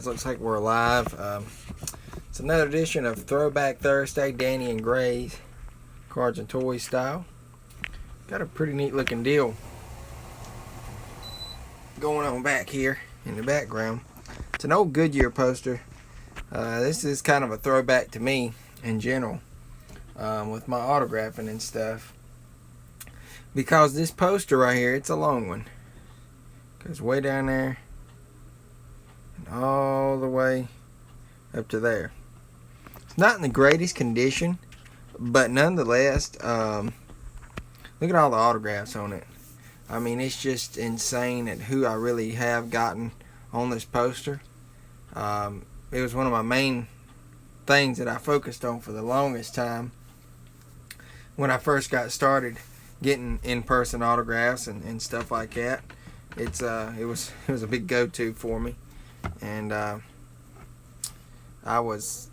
Looks like we're live. It's another edition of Throwback Thursday, Danny and Gray's Cards and Toys style. Got a pretty neat looking deal going on back here in the background. It's an old Goodyear poster. This is kind of a throwback to me in general, with my autographing and stuff. Because this poster right here, it's a long one. Goes way down there and all the way up to there. It's not in the greatest condition, but nonetheless, look at all the autographs on it. I mean, it's just insane at who I really have gotten on this poster. It was one of my main things that I focused on for the longest time when I first got started getting in-person autographs and stuff like that. It was a big go-to for me, and I was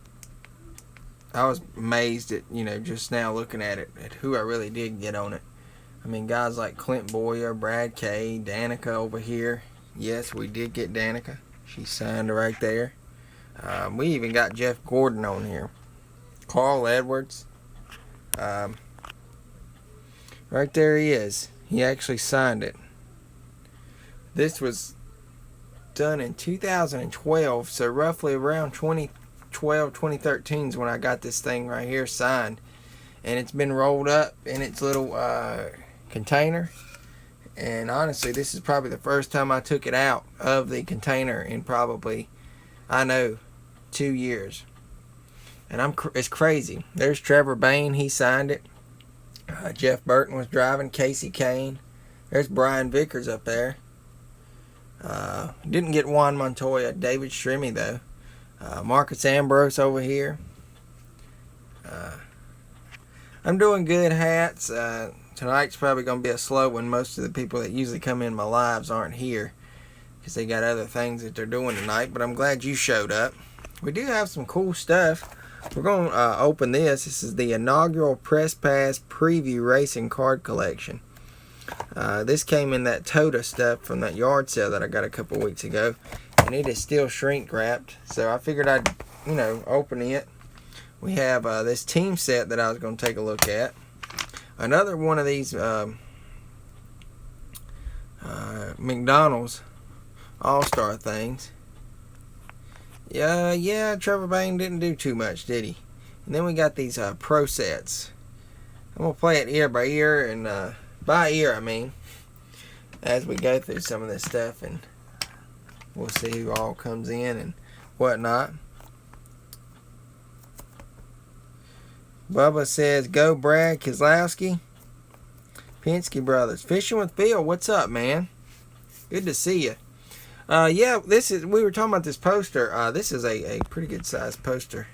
amazed at, just now looking at it, at who I really did get on it. I mean, guys like Clint Boyer, Brad Kay, Danica over here. Yes, we did get Danica. She's signed right there. We even got Jeff Gordon on here. Carl Edwards. Right there he is. He actually signed it. This was done in 2012, so roughly around 2012, 2013 is when I got this thing right here signed. And it's been rolled up in its little container. And honestly, this is probably the first time I took it out of the container in probably, 2 years. And it's crazy. There's Trevor Bain, he signed it. Jeff Burton was driving. Casey Kane. There's Brian Vickers up there. Didn't get Juan Montoya. David Shrimmy though. Marcus Ambrose over here. I'm doing good, hats. Tonight's probably going to be a slow one. Most of the people that usually come in my lives aren't here because they got other things that they're doing tonight, but I'm glad you showed up. We do have some cool stuff. We're going to open this. This is the inaugural Press Pass Preview Racing Card Collection. This came in that Toda stuff from that yard sale that I got a couple weeks ago, and it is still shrink wrapped, so I figured I'd open it. We have this team set that I was going to take a look at. Another one of these McDonald's All-Star things. Yeah, Trevor Bain didn't do too much, did he? And then we got these pro sets. I'm going to play it ear by ear, and by ear, I mean, as we go through some of this stuff, and we'll see who all comes in and whatnot. Bubba says, go Brad Keselowski. Penske Brothers. Fishing with Phil, what's up, man? Good to see you. Yeah, we were talking about this poster. This is a pretty good sized poster.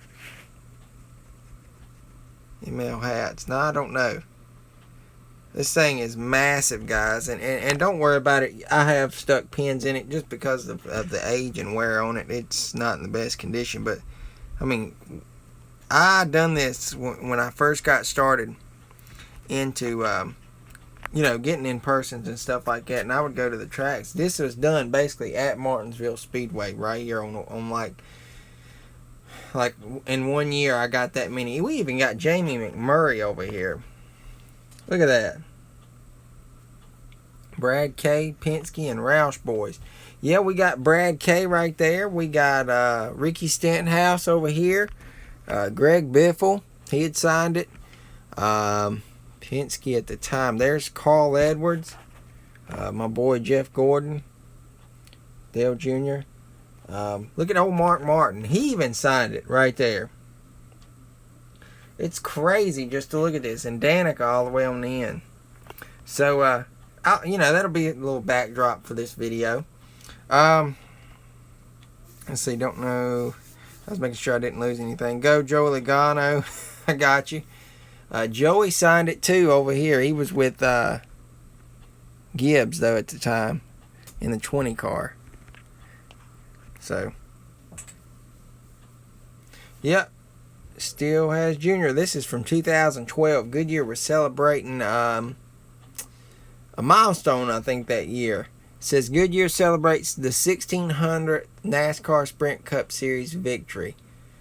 Email hats. No, I don't know. This thing is massive, guys, and don't worry about it. I have stuck pins in it just because of the age and wear on it. It's not in the best condition, but I mean, I done this when I first got started into getting in persons and stuff like that, and I would go to the tracks. This was done basically at Martinsville Speedway right here on like in 1 year I got that many. We even got Jamie McMurray over here. Look at that. Brad Kay, Penske, and Roush boys. Yeah, we got Brad Kay right there. We got Ricky Stenhouse over here. Greg Biffle, he had signed it. Penske at the time. There's Carl Edwards. My boy Jeff Gordon. Dale Jr. Look at old Mark Martin. He even signed it right there. It's crazy just to look at this. And Danica all the way on the end. So, that'll be a little backdrop for this video. Let's see, don't know. I was making sure I didn't lose anything. Go Joey Logano. I got you. Joey signed it too over here. He was with Gibbs, though, at the time. In the 20 car. So. Yep. Still has Junior. This is from 2012. Goodyear was celebrating a milestone, I think, that year. says Goodyear celebrates the 1600th NASCAR Sprint Cup Series victory.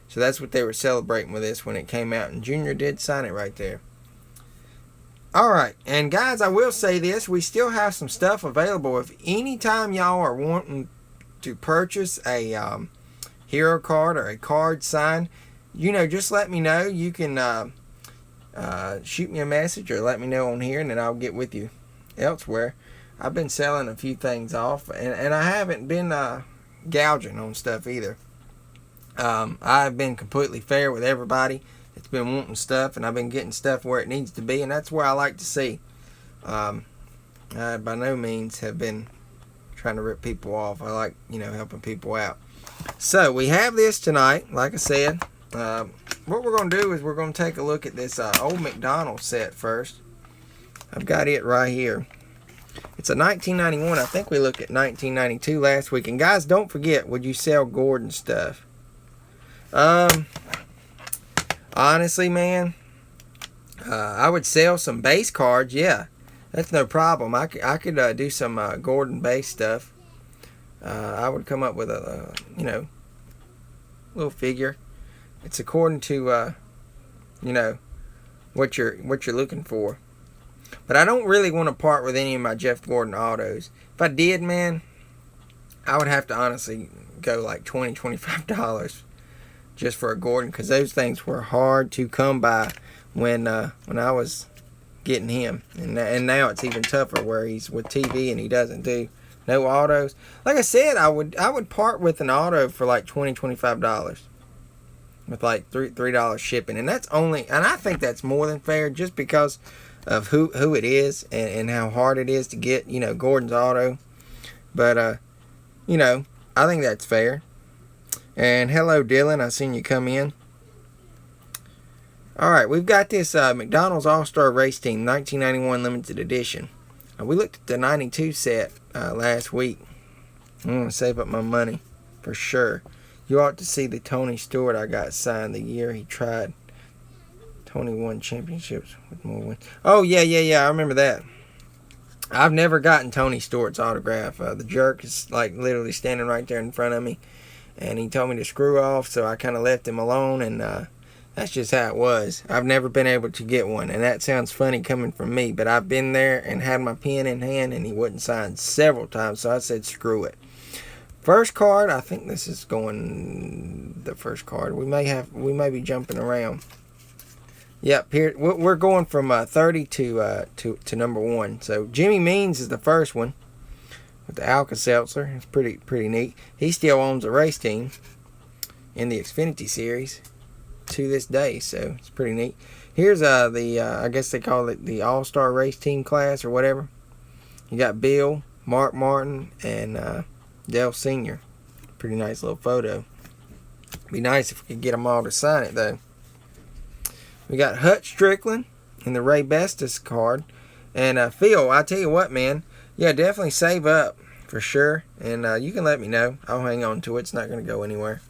So that's what they were celebrating with this when it came out. And Junior did sign it right there. Alright, and guys, I will say this. We still have some stuff available. If anytime y'all are wanting to purchase a hero card or a card signed, just let me know. You can shoot me a message or let me know on here, and then I'll get with you elsewhere. I've been selling a few things off, and I haven't been gouging on stuff either. I've been completely fair with everybody that's been wanting stuff, and I've been getting stuff where it needs to be, and that's where I like to see. I by no means have been trying to rip people off. I like, helping people out. So we have this tonight, like I said. What we're going to do is we're going to take a look at this old McDonald's set first. I've got it right here. It's a 1991. I think we looked at 1992 last week. And guys, don't forget, would you sell Gordon stuff? Honestly, man, I would sell some base cards. Yeah, that's no problem. I could do some Gordon base stuff. I would come up with a little figure. It's according to what you're looking for. But I don't really want to part with any of my Jeff Gordon autos. If I did, man, I would have to honestly go like $20, $25 just for a Gordon, because those things were hard to come by when I was getting him. And now it's even tougher where he's with TV and he doesn't do no autos. Like I said, I would part with an auto for like $20, $25 with like $3 shipping, and that's only, and I think that's more than fair just because of who it is and how hard it is to get Gordon's auto. But I think that's fair. And hello, Dylan, I seen you come in. Alright, we've got this McDonald's All-Star Race Team 1991 Limited Edition. We looked at the 92 set last week. I'm going to save up my money for sure. You ought to see the Tony Stewart I got signed the year he tried. Tony won championships with more wins. Oh, yeah, I remember that. I've never gotten Tony Stewart's autograph. The jerk is like literally standing right there in front of me. And he told me to screw off, so I kind of left him alone, and that's just how it was. I've never been able to get one, and that sounds funny coming from me, but I've been there and had my pen in hand, and he wouldn't sign several times, so I said screw it. First card, I think this is going the first card. We may be jumping around. Yep, here we're going from 30 to number 1. So Jimmy Means is the first one with the Alka-Seltzer. It's pretty neat. He still owns a race team in the Xfinity Series to this day, so it's pretty neat. Here's I guess they call it the All-Star Race Team class or whatever. You got Bill, Mark Martin, and Dale Sr. Pretty nice little photo. Be nice if we could get them all to sign it, though. We got Hutch Strickland in the Ray Bestis card. And Phil, I tell you what, man. Yeah, definitely save up for sure. And you can let me know. I'll hang on to it. It's not going to go anywhere.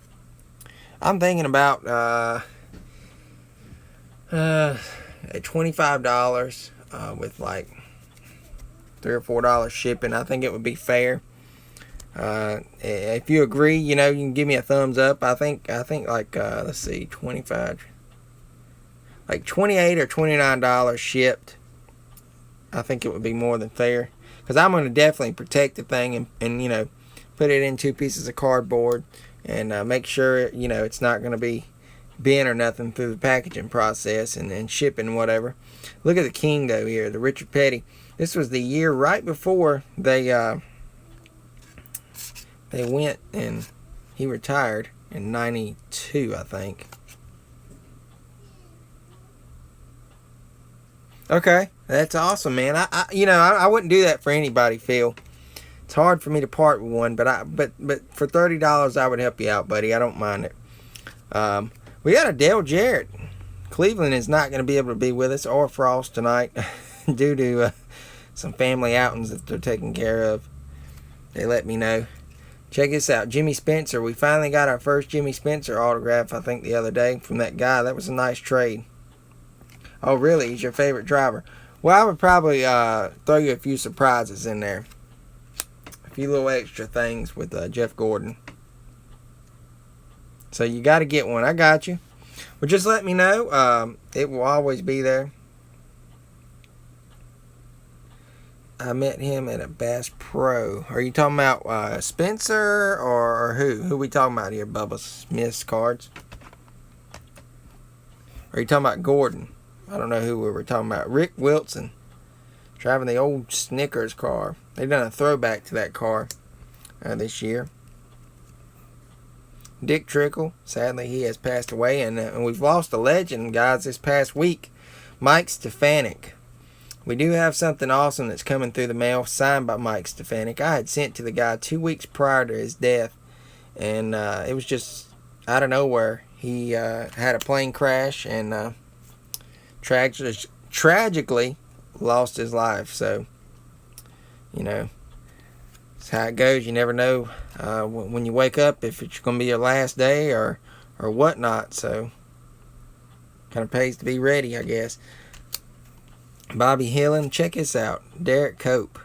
I'm thinking about $25 with like $3 or $4 shipping. I think it would be fair. If you agree, you can give me a thumbs up. I think like let's see, 25, like $28 or $29 shipped. I think it would be more than fair, because I'm going to definitely protect the thing and put it in 2 pieces of cardboard and make sure it's not going to be bent or nothing through the packaging process and shipping whatever. Look at the King though here, the Richard Petty. This was the year right before they went and he retired in 92, I think. Okay, that's awesome, man. I wouldn't do that for anybody, Phil. It's hard for me to part with one, but for $30 I would help you out, buddy. I don't mind it. We got a Dale Jarrett. Cleveland is not going to be able to be with us or Frost tonight due to some family outings that they're taking care of. They let me know. Check this out, Jimmy Spencer. We finally got our first Jimmy Spencer autograph, I think, the other day from that guy. That was a nice trade. Oh, really? He's your favorite driver? Well, I would probably throw you a few surprises in there. few little extra things with Jeff Gordon. So you got to get one. I got you. Well, just let me know. It will always be there. I met him at a Bass Pro. Are you talking about Spencer or who? Who we talking about here, Bubba Smith's cards? Are you talking about Gordon? I don't know who we were talking about. Rick Wilson. Driving the old Snickers car. They've done a throwback to that car this year. Dick Trickle. Sadly, he has passed away. And we've lost a legend, guys, this past week. Mike Stefanik. We do have something awesome that's coming through the mail, signed by Mike Stefanik. I had sent to the guy 2 weeks prior to his death, and it was just out of nowhere. He had a plane crash and tragically lost his life. So, you know, that's how it goes. You never know when you wake up if it's going to be your last day or whatnot. So, kind of pays to be ready, I guess. Bobby Hillen, check this out. Derek Cope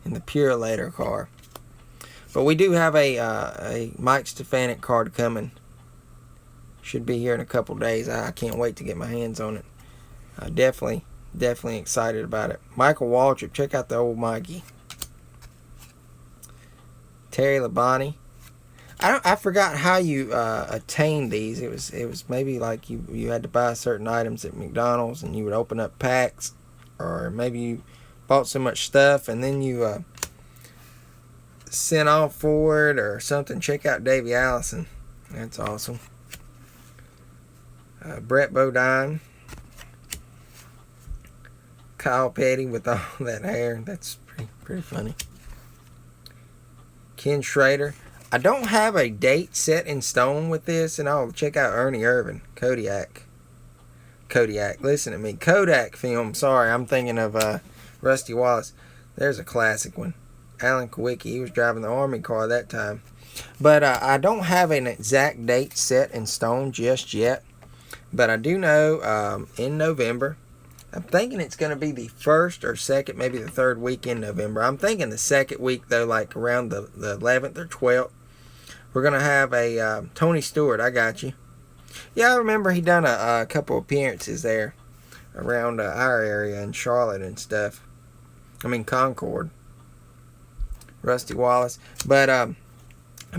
in the Purelator car. But we do have a Mike Stefanik card coming. Should be here in a couple days. I can't wait to get my hands on it. Definitely excited about it. Michael Waltrip, check out the old Mikey. Terry Labonte. I forgot how you attained these. It was maybe like you had to buy certain items at McDonald's and you would open up packs, or maybe you bought so much stuff and then you sent off for it or something. Check out Davey Allison. That's awesome. Brett Bodine. Kyle Petty with all that hair. That's pretty funny. Ken Schrader. I don't have a date set in stone with this, and I'll check out Ernie Irvin. Kodiak. Listen to me. Kodak film. Sorry, I'm thinking of Rusty Wallace. There's a classic one. Alan Kowicki. He was driving the Army car that time. But I don't have an exact date set in stone just yet. But I do know in November. I'm thinking it's going to be the first or second, maybe the third week in November. I'm thinking the second week, though, like around the 11th or 12th. We're going to have a Tony Stewart. I got you. Yeah, I remember he done a couple appearances there around our area in Charlotte and stuff. I mean, Concord. Rusty Wallace. But I'm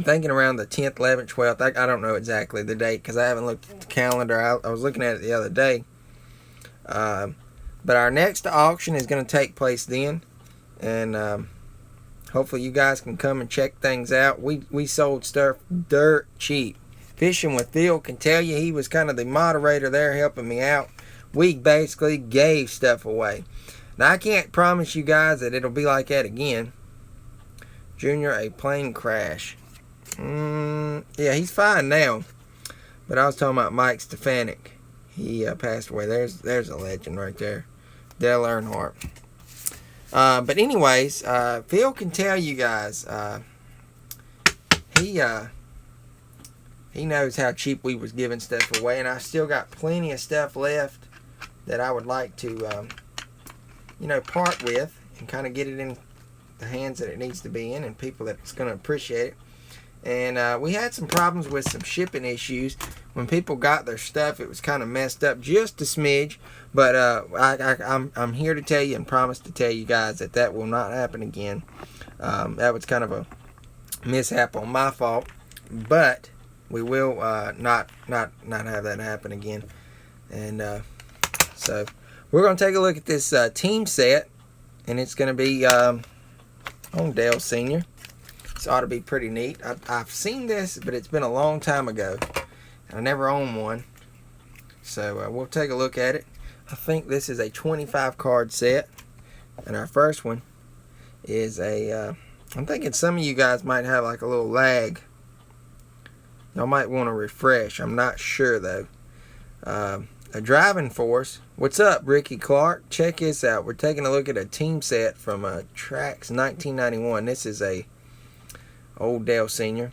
thinking around the 10th, 11th, 12th. I don't know exactly the date because I haven't looked at the calendar. I was looking at it the other day. But our next auction is going to take place then. And hopefully you guys can come and check things out. We sold stuff dirt cheap. Fishing with Phil can tell you, he was kind of the moderator there helping me out. We basically gave stuff away. Now I can't promise you guys that it'll be like that again. Junior, a plane crash. Yeah, he's fine now. But I was talking about Mike Stefanik. He passed away. There's a legend right there. Dale Earnhardt. But anyways, Phil can tell you guys, he knows how cheap we was giving stuff away, and I still got plenty of stuff left that I would like to, part with and kind of get it in the hands that it needs to be in and people that's going to appreciate it. And we had some problems with some shipping issues. When people got their stuff, it was kind of messed up just a smidge. But I'm here to tell you and promise to tell you guys that will not happen again. That was kind of a mishap on my fault. But we will not have that happen again. And so we're going to take a look at this team set. And it's going to be on Dale Sr. This ought to be pretty neat. I've seen this, but it's been a long time ago. I never owned one. So we'll take a look at it. I think this is a 25 card set. And our first one is I'm thinking some of you guys might have like a little lag. Y'all might want to refresh. I'm not sure though. A driving force. What's up, Ricky Clark? Check this out. We're taking a look at a team set from Trax 1991. This is a old Dale Sr.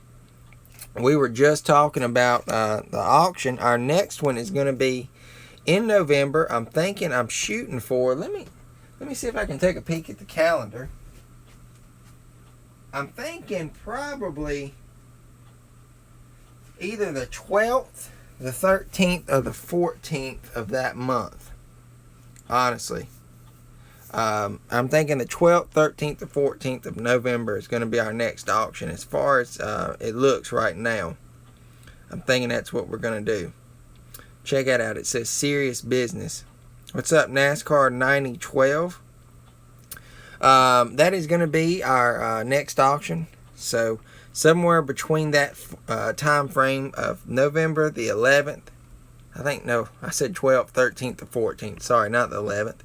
We were just talking about the auction. Our next one is going to be in November. I'm shooting for. Let me see if I can take a peek at the calendar. I'm thinking probably either the 12th, the 13th, or the 14th of that month. Honestly. I'm thinking the 12th, 13th, or 14th of November is going to be our next auction. As far as it looks right now, I'm thinking that's what we're going to do. Check that out. It says Serious Business. What's up, NASCAR 9012? That is going to be our next auction. So somewhere between that time frame of November the 11th. I said 12th, 13th, or 14th. Sorry, not the 11th.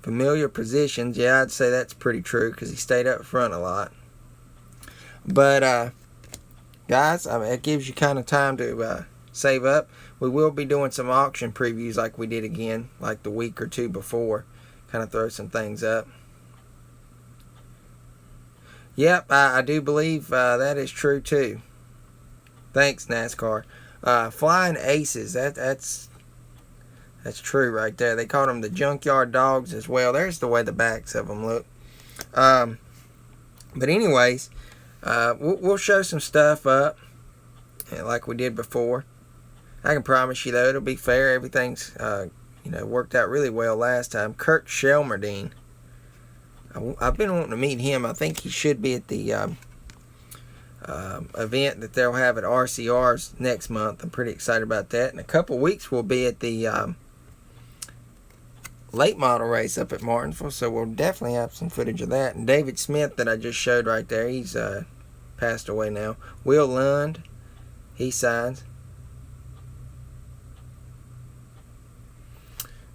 Familiar positions. Yeah, I'd say that's pretty true because he stayed up front a lot. But, guys, it gives you kind of time to save up. We will be doing some auction previews like we did again, like the week or two before. Kind of throw some things up. Yep, I do believe that is true too. Thanks, NASCAR. Flying Aces, that's true right there. They called them the Junkyard Dogs as well. There's the way the backs of them look. But anyways, we'll show some stuff up like we did before. I can promise you though, it'll be fair. Everything's worked out really well last time. Kirk Shelmerdine. I've been wanting to meet him. I think he should be at the event that they'll have at RCR's next month. I'm pretty excited about that. In a couple weeks, we'll be at the late model race up at Martinsville, so we'll definitely have some footage of that. And David Smith that I just showed right there, he's passed away now. Will Lund, he signs.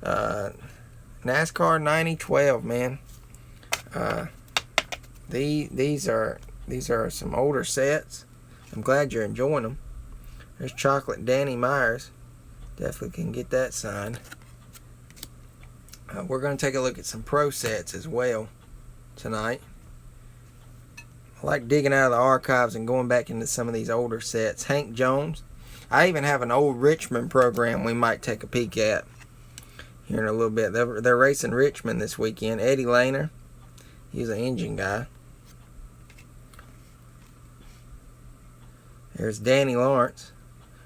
NASCAR 9012, man. These are some older sets. I'm glad you're enjoying them. There's Chocolate Danny Myers. Definitely can get that signed. We're going to take a look at some pro sets as well tonight. I like digging out of the archives and going back into some of these older sets. Hank Jones. I even have an old Richmond program we might take a peek at here in a little bit. They're racing Richmond this weekend. Eddie Lehner. He's an engine guy. There's Danny Lawrence.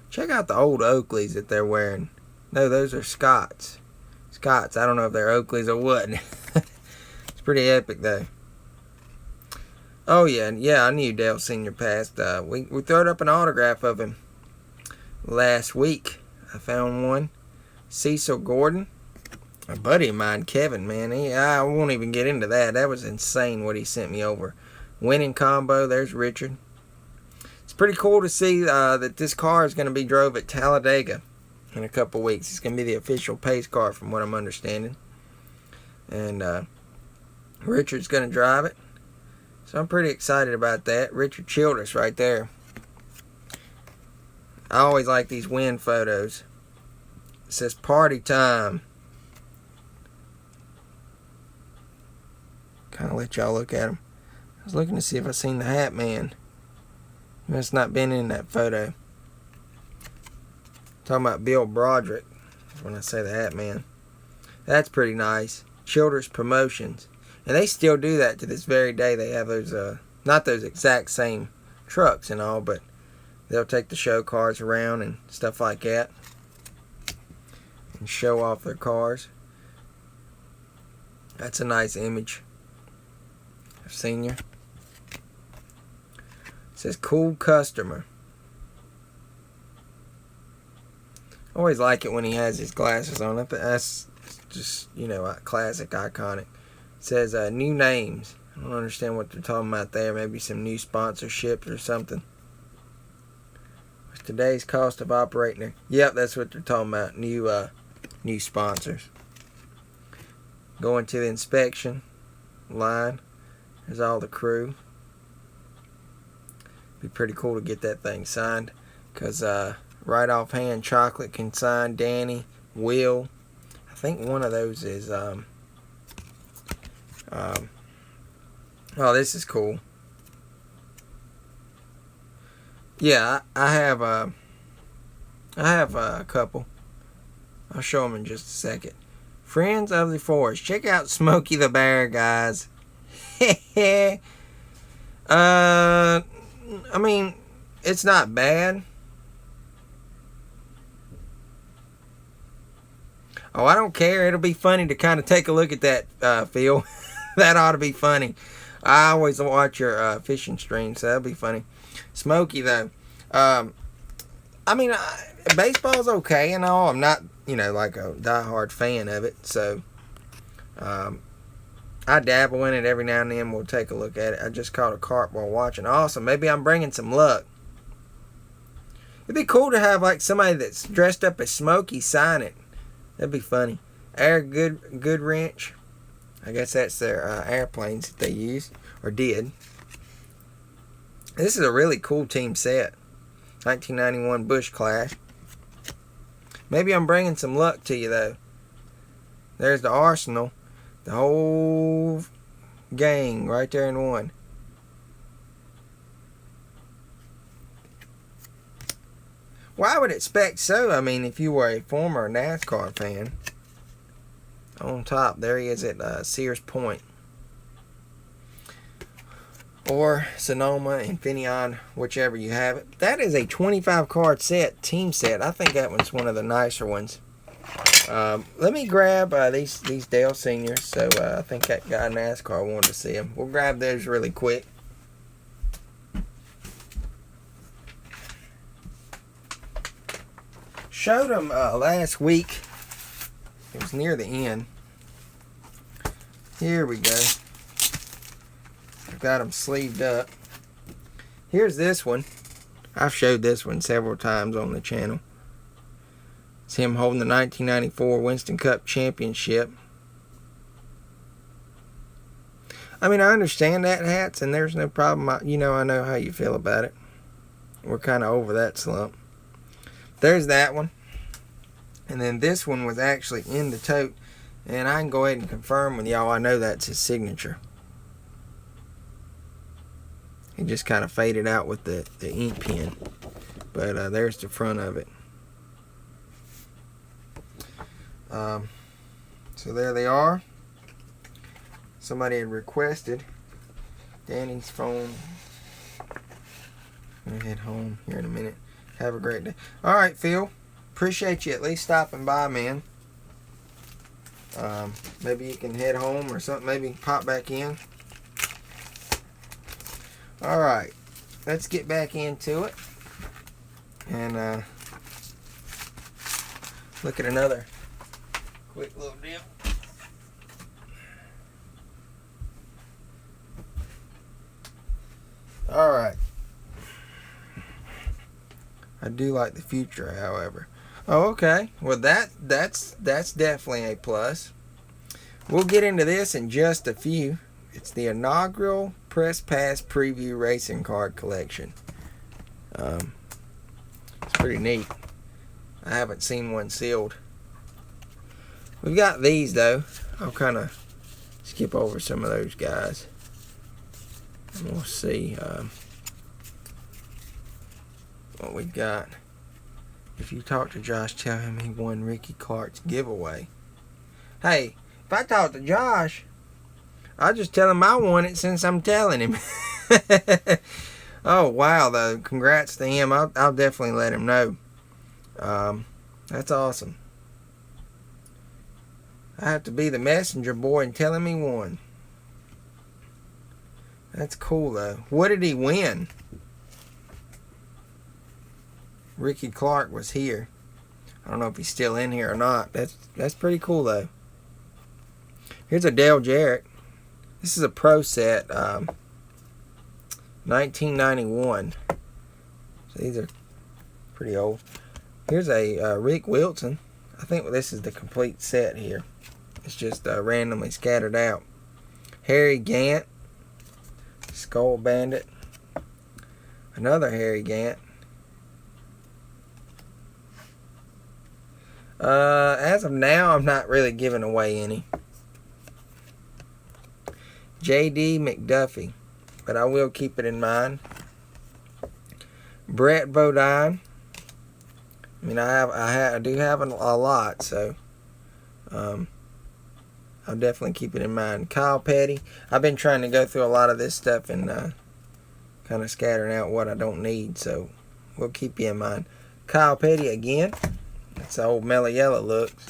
Check out the old Oakleys that they're wearing. No, those are Scotts. I don't know if they're Oakleys or what. It's pretty epic though. Oh yeah, I knew Dale Sr. passed. We throwed up an autograph of him last week. I found one. Cecil Gordon. A buddy of mine, Kevin, man. I won't even get into that. That was insane what he sent me over. Winning combo. There's Richard. It's pretty cool to see that this car is going to be drove at Talladega in a couple weeks. It's going to be the official pace car from what I'm understanding. And Richard's going to drive it. So I'm pretty excited about that. Richard Childress right there. I always like these win photos. It says party time. Kind of let y'all look at him. I was looking to see if I seen the Hat Man. He must not been in that photo. Talking about Bill Broderick when I say the Hat Man. That's pretty nice. Childress Promotions. And they still do that to this very day. They have those, not those exact same trucks and all, but they'll take the show cars around and stuff like that and show off their cars. That's a nice image. Senior. It says cool customer. Always like it when he has his glasses on. That's just, classic, iconic. It says new names. I don't understand what they're talking about there. Maybe some new sponsorships or something. What's today's cost of operating? Yep, that's what they're talking about. New sponsors. Going to the inspection line. There's all the crew. Be pretty cool to get that thing signed. Because right offhand, Chocolate can sign Danny, Will. I think one of those is... oh, this is cool. Yeah, I have a couple. I'll show them in just a second. Friends of the Forest. Check out Smokey the Bear, guys. I mean, it's not bad. Oh, I don't care. It'll be funny to kind of take a look at that, Phil. That ought to be funny. I always watch your fishing streams, so that'll be funny. Smokey, though. Um, I mean, baseball's okay and all. I'm not, like a diehard fan of it. So, I dabble in it every now and then. We'll take a look at it. I just caught a carp while watching. Awesome. Maybe I'm bringing some luck. It'd be cool to have, like, somebody that's dressed up as Smokey sign it. That'd be funny. Air Good Wrench. I guess that's their airplanes that they use, or did. This is a really cool team set. 1991 Bush Clash. Maybe I'm bringing some luck to you, though. There's the Arsenal. The whole gang right there in one. Well, I would expect so. I mean, if you were a former NASCAR fan. On top, there he is at Sears Point. Or Sonoma, Infineon, whichever you have it. That is a 25 card set, team set. I think that one's one of the nicer ones. Let me grab these Dale Seniors. So I think that guy in NASCAR wanted to see them. We'll grab those really quick. Showed them last week. It was near the end. Here we go. I've got them sleeved up. Here's this one. I've showed this one several times on the channel. It's him holding the 1994 Winston Cup Championship. I mean, I understand that, hats, and there's no problem. I know how you feel about it. We're kind of over that slump. There's that one. And then this one was actually in the tote. And I can go ahead and confirm with y'all, I know that's his signature. He just kind of faded out with the ink pen. But there's the front of it. So there they are. Somebody had requested Danny's phone. I'm going to head home here in a minute. Have a great day. Alright, Phil. Appreciate you at least stopping by, man. Maybe you can head home or something. Maybe pop back in. Alright. Let's get back into it. And look at another quick little dip. Alright. I do like the future, however. Oh, okay. Well, that's definitely a plus. We'll get into this in just a few. It's the inaugural Press Pass Preview Racing Card Collection. It's pretty neat. I haven't seen one sealed. We've got these, though. I'll kind of skip over some of those guys. And we'll see what we've got. If you talk to Josh, tell him he won Ricky Clark's giveaway. Hey, if I talk to Josh, I'll just tell him I won it since I'm telling him. Oh, wow, though. Congrats to him. I'll definitely let him know. That's awesome. I have to be the messenger boy and tell him he won. That's cool, though. What did he win? Ricky Clark was here. I don't know if he's still in here or not. That's pretty cool, though. Here's a Dale Jarrett. This is a pro set. 1991. So these are pretty old. Here's a Rick Wilson. I think this is the complete set here. It's just randomly scattered out. Harry Gant. Skull Bandit. Another Harry Gant. As of now, I'm not really giving away any. J.D. McDuffie, but I will keep it in mind. Brett Bodine. I mean, I do have a lot, so I'll definitely keep it in mind. Kyle Petty. I've been trying to go through a lot of this stuff and kind of scattering out what I don't need, so we'll keep you in mind. Kyle Petty again. That's the old Mellow Yellow looks.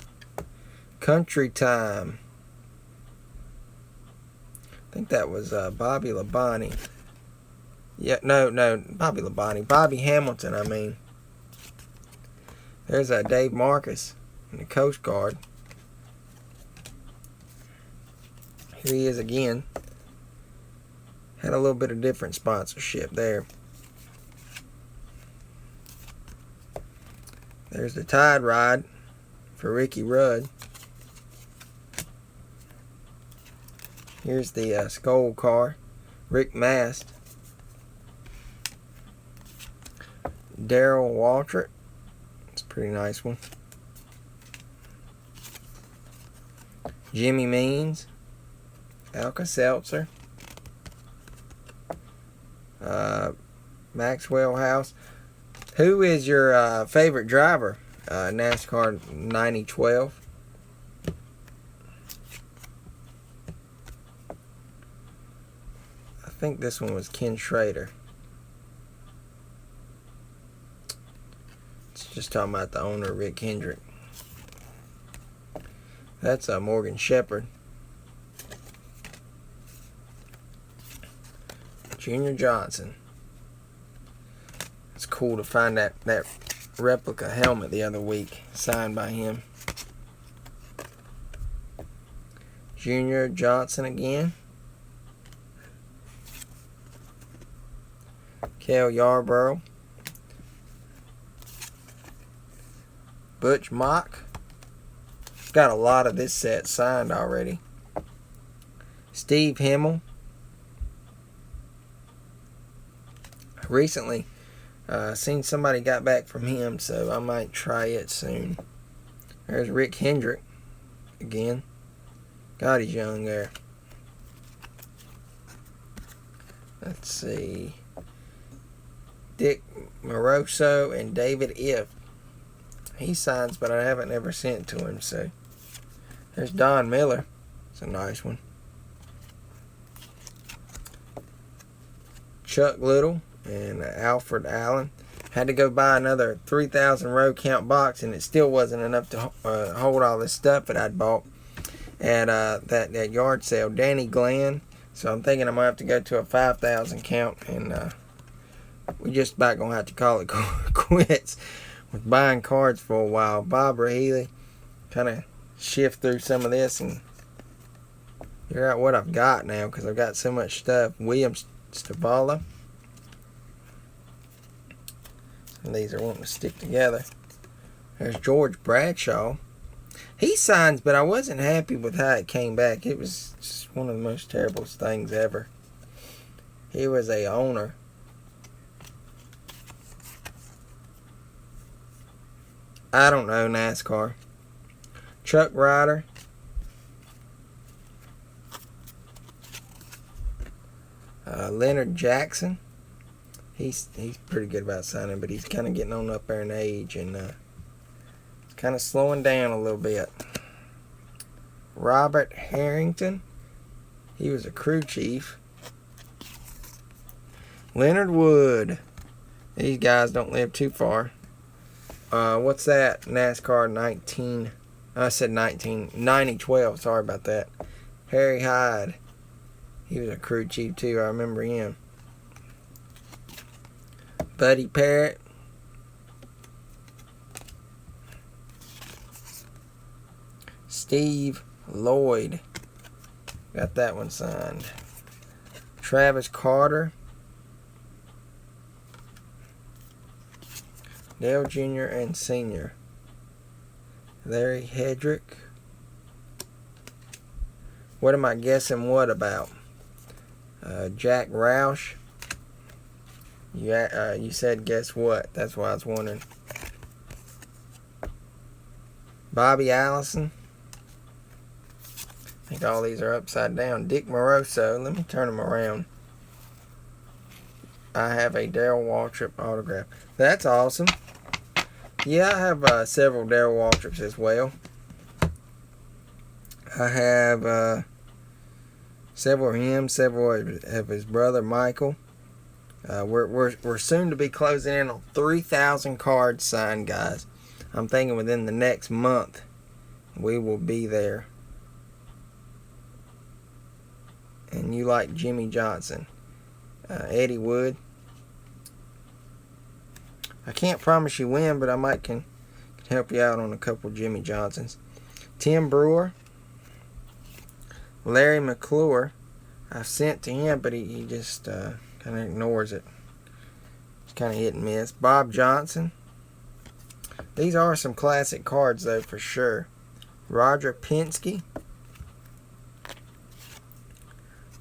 Country Time. I think that was Bobby Labonte. Yeah, no, Bobby Labonte. Bobby Hamilton, I mean. There's Dave Marcus in the Coast Guard. Here he is again. Had a little bit of different sponsorship there. There's the Tide Ride for Ricky Rudd. Here's the Skull Car, Rick Mast. Daryl Waltrip. It's a pretty nice one. Jimmy Means. Alka-Seltzer. Maxwell House. Who is your favorite driver? NASCAR 9012. I think this one was Ken Schrader. It's just talking about the owner, Rick Hendrick. That's Morgan Shepherd. Junior Johnson. It's cool to find that replica helmet the other week, signed by him. Junior Johnson again. Cale Yarborough. Butch Mock. Got a lot of this set signed already. Steve Himmel. Recently seen somebody got back from him, so I might try it soon. There's Rick Hendrick again. God, he's young there. Let's see. Dick Moroso and David If. He signs, but I haven't ever sent to him, so. There's Don Miller. It's a nice one. Chuck Little and Alfred Allen. Had to go buy another 3,000 row count box, and it still wasn't enough to hold all this stuff that I'd bought at that yard sale. Danny Glenn. So I'm thinking I'm going to have to go to a 5,000 count, and we just about going to have to call it quits with buying cards for a while. Barbara Healy. Kind of shift through some of this and figure out what I've got now, because I've got so much stuff. William Stavala. And these are wanting to stick together. There's George Bradshaw. He signs, but I wasn't happy with how it came back. It was just one of the most terrible things ever. He was a owner. I don't know NASCAR. Chuck Ryder. Leonard Jackson. He's pretty good about signing, but he's kind of getting on up there in age, and it's kind of slowing down a little bit. Robert Harrington. He was a crew chief. Leonard Wood. These guys don't live too far. What's that? NASCAR 19. I said 9012. Sorry about that. Harry Hyde. He was a crew chief too. I remember him. Buddy Parrott. Steve Lloyd. Got that one signed. Travis Carter. Dale Jr. and Sr. Larry Hedrick. What am I guessing what about? Jack Roush. You said guess what? That's why I was wondering. Bobby Allison. I think all these are upside down. Dick Moroso. Let me turn them around. I have a Darrell Waltrip autograph. That's awesome. Yeah, I have several Darrell Waltrips as well. I have several of him, several of his brother Michael. We're soon to be closing in on 3,000 cards signed, guys. I'm thinking within the next month we will be there. And you like Jimmy Johnson. Eddie Wood. I can't promise you when, but I might can help you out on a couple Jimmy Johnsons. Tim Brewer. Larry McClure. I've sent to him, but he just kind of ignores it. It's kind of hit and miss. Bob Johnson. These are some classic cards, though, for sure. Roger Penske.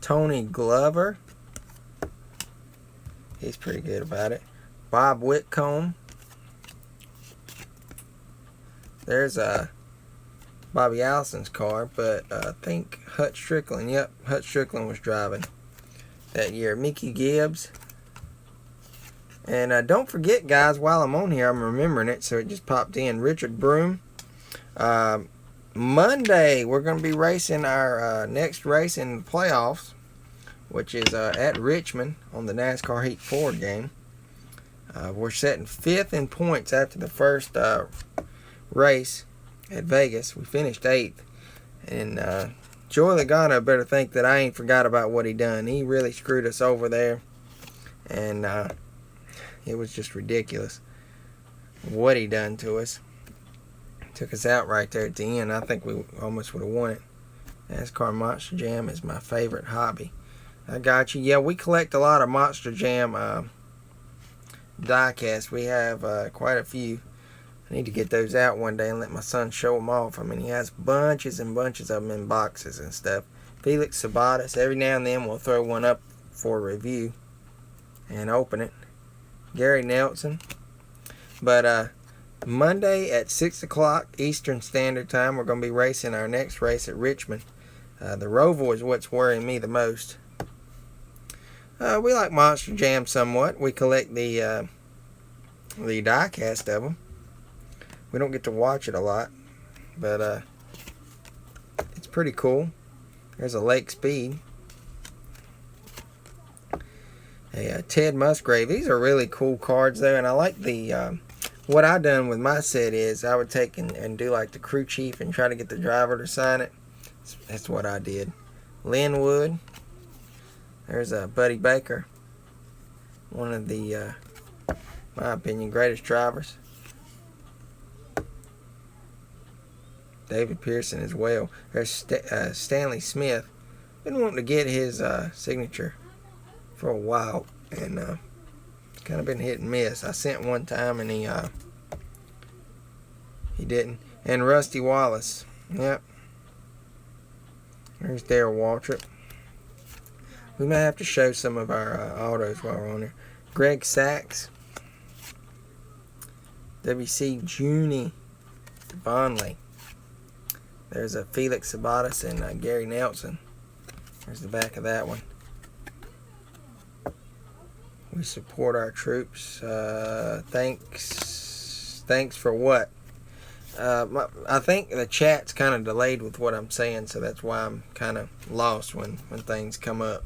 Tony Glover. He's pretty good about it. Bob Whitcomb. There's Bobby Allison's car, but I think Hut Strickland. Yep, Hut Strickland was driving that year. Mickey Gibbs. And don't forget, guys, while I'm on here, I'm remembering it, so it just popped in. Richard Broom. Monday, we're going to be racing our next race in the playoffs, which is at Richmond on the NASCAR Heat 4 game. We're setting 5th in points after the first race at Vegas. We finished 8th. And Joey Logano better think that I ain't forgot about what he done. He really screwed us over there. And it was just ridiculous what he done to us. Took us out right there at the end. I think we almost would have won it. NASCAR Monster Jam is my favorite hobby. I got you. Yeah, we collect a lot of Monster Jam diecast. We have quite a few. I need to get those out one day and let my son show them off. I mean, he has bunches and bunches of them in boxes and stuff. Felix Sabates, every now and then we'll throw one up for a review and open it. Gary Nelson. But Monday at 6 o'clock Eastern Standard Time, we're going to be racing our next race at Richmond. The Roval is what's worrying me the most. We like Monster Jam somewhat. We collect the diecast of them. We don't get to watch it a lot, but it's pretty cool. There's a Lake Speed. A Ted Musgrave. These are really cool cards though, and I like the what I done with my set is I would take and do like the crew chief and try to get the driver to sign it. That's what I did. Linwood. There's Buddy Baker. One of the, my opinion, greatest drivers. David Pearson as well. There's Stanley Smith. Been wanting to get his signature for a while, and kind of been hit and miss. I sent one time and he didn't. And Rusty Wallace. Yep. There's Darrell Waltrip. We may have to show some of our autos while we're on here. Greg Sachs. W.C. Juni Vonley. There's a Felix Sabates and Gary Nelson. There's the back of that one. We support our troops. Thanks for what? I think the chat's kind of delayed with what I'm saying, so that's why I'm kind of lost when things come up.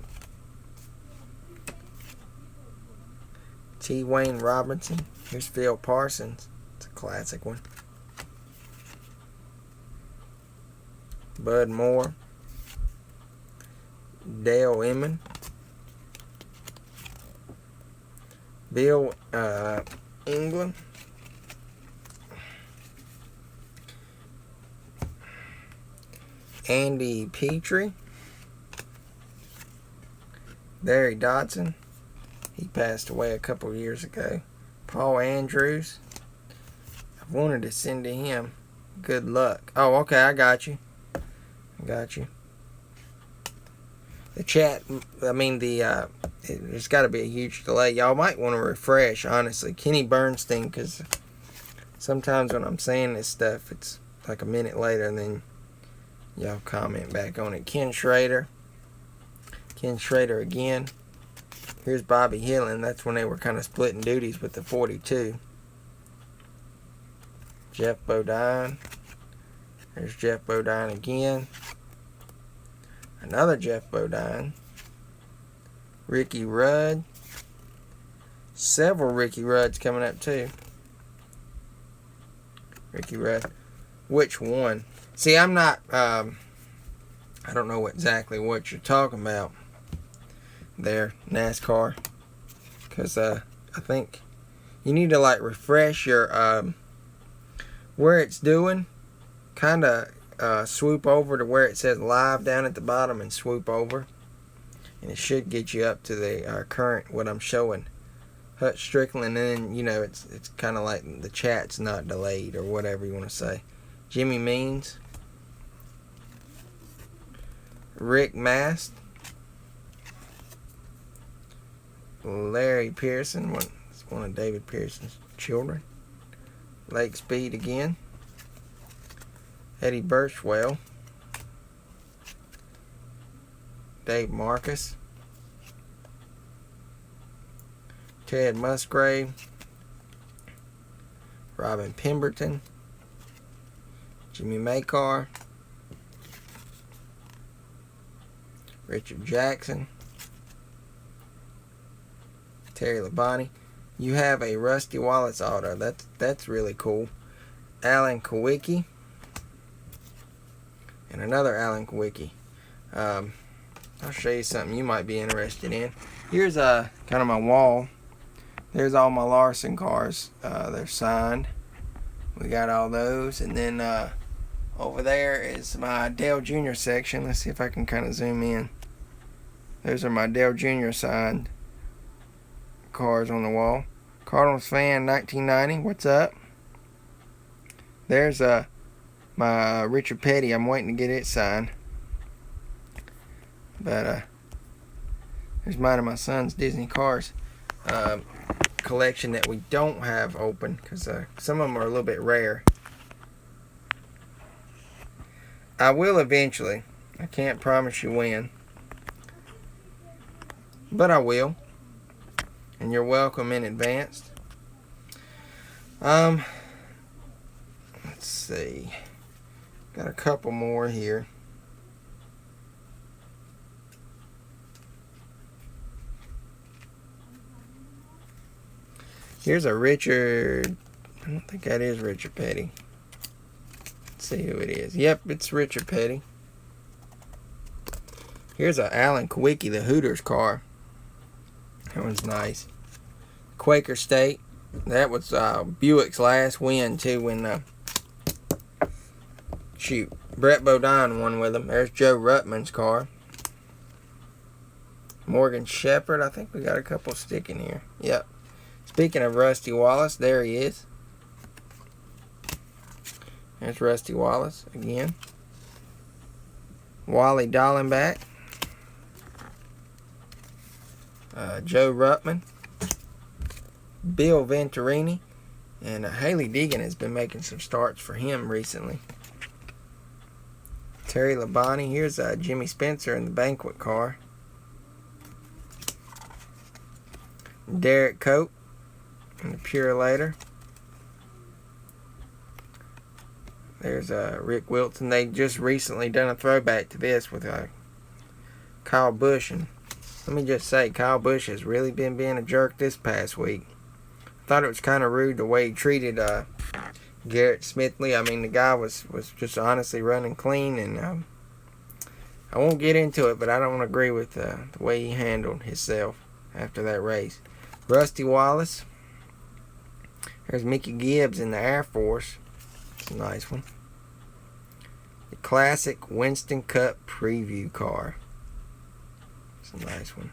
T. Wayne Robinson. Here's Phil Parsons. It's a classic one. Bud Moore. Dale Emmon. Bill England. Andy Petrie. Barry Dodson. He passed away a couple years ago. Paul Andrews. I've wanted to send to him. Good luck. Oh, okay, I got you. The chat, I mean, there's got to be a huge delay. Y'all might want to refresh, honestly. Kenny Bernstein, because sometimes when I'm saying this stuff, it's like a minute later, and then y'all comment back on it. Ken Schrader again. Here's Bobby Hillin. That's when they were kind of splitting duties with the 42. Jeff Bodine. There's Jeff Bodine again. Another Jeff Bodine. Ricky Rudd. Several Ricky Rudds coming up too. Ricky Rudd. Which one? See, I'm not, I don't know exactly what you're talking about there, NASCAR. Because I think you need to like refresh your, where it's doing. Kind of swoop over to where it says live down at the bottom and swoop over. And it should get you up to the current, what I'm showing. Hutch Strickland, and then, it's kind of like the chat's not delayed or whatever you want to say. Jimmy Means. Rick Mast. Larry Pearson, one of David Pearson's children. Lake Speed again. Eddie Birchwell. Dave Marcus. Ted Musgrave. Robin Pemberton. Jimmy Makar. Richard Jackson. Terry Labonte. You have a Rusty Wallace auto. That's really cool. Alan Kowicki. And another Alan Kowicki. I'll show you something you might be interested in. Here's kind of my wall. There's all my Larson cars. They're signed. We got all those. And then over there is my Dale Jr. section. Let's see if I can kind of zoom in. Those are my Dale Jr. signed cars on the wall. Cardinals fan 1990. What's up? There's my Richard Petty. I'm waiting to get it signed. But there's mine and my son's Disney cars collection that we don't have open because some of them are a little bit rare. I will eventually. I can't promise you when, but I will. And you're welcome in advance. Let's see. Got a couple more here. Here's a Richard. I don't think that is Richard Petty. Let's see who it is. Yep, it's Richard Petty. Here's a Alan Kowicki, the Hooters car. That one's nice. Quaker State. That was Buick's last win too. When Brett Bodine won with him. There's Joe Ruttman's car. Morgan Shepherd. I think we got a couple sticking here. Yep. Speaking of Rusty Wallace, there he is. There's Rusty Wallace again. Wally Dallenbach. Joe Ruttman. Bill Venturini. And Haley Deegan has been making some starts for him recently. Terry Labonte. Here's Jimmy Spencer in the banquet car. Derek Cope. And the Purelator. There's Rick Wilson. They just recently done a throwback to this with Kyle Busch. And let me just say, Kyle Busch has really been being a jerk this past week. I thought it was kind of rude the way he treated Garrett Smithley. I mean, the guy was just honestly running clean. And I won't get into it, but I don't agree with the way he handled himself after that race. Rusty Wallace. There's Mickey Gibbs in the Air Force. It's a nice one. The classic Winston Cup preview car. It's a nice one.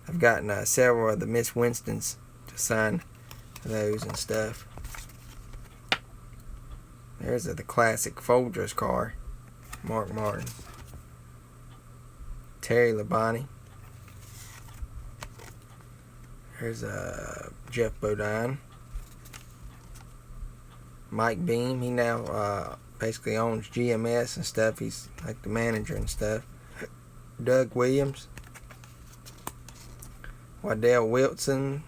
I've gotten several of the Miss Winstons to sign those and stuff. There's the classic Folgers car. Mark Martin. Terry Labonte. There's Jeff Bodine. Mike Beam, he now basically owns GMS and stuff. He's like the manager and stuff. Doug Williams. Waddell Wilson,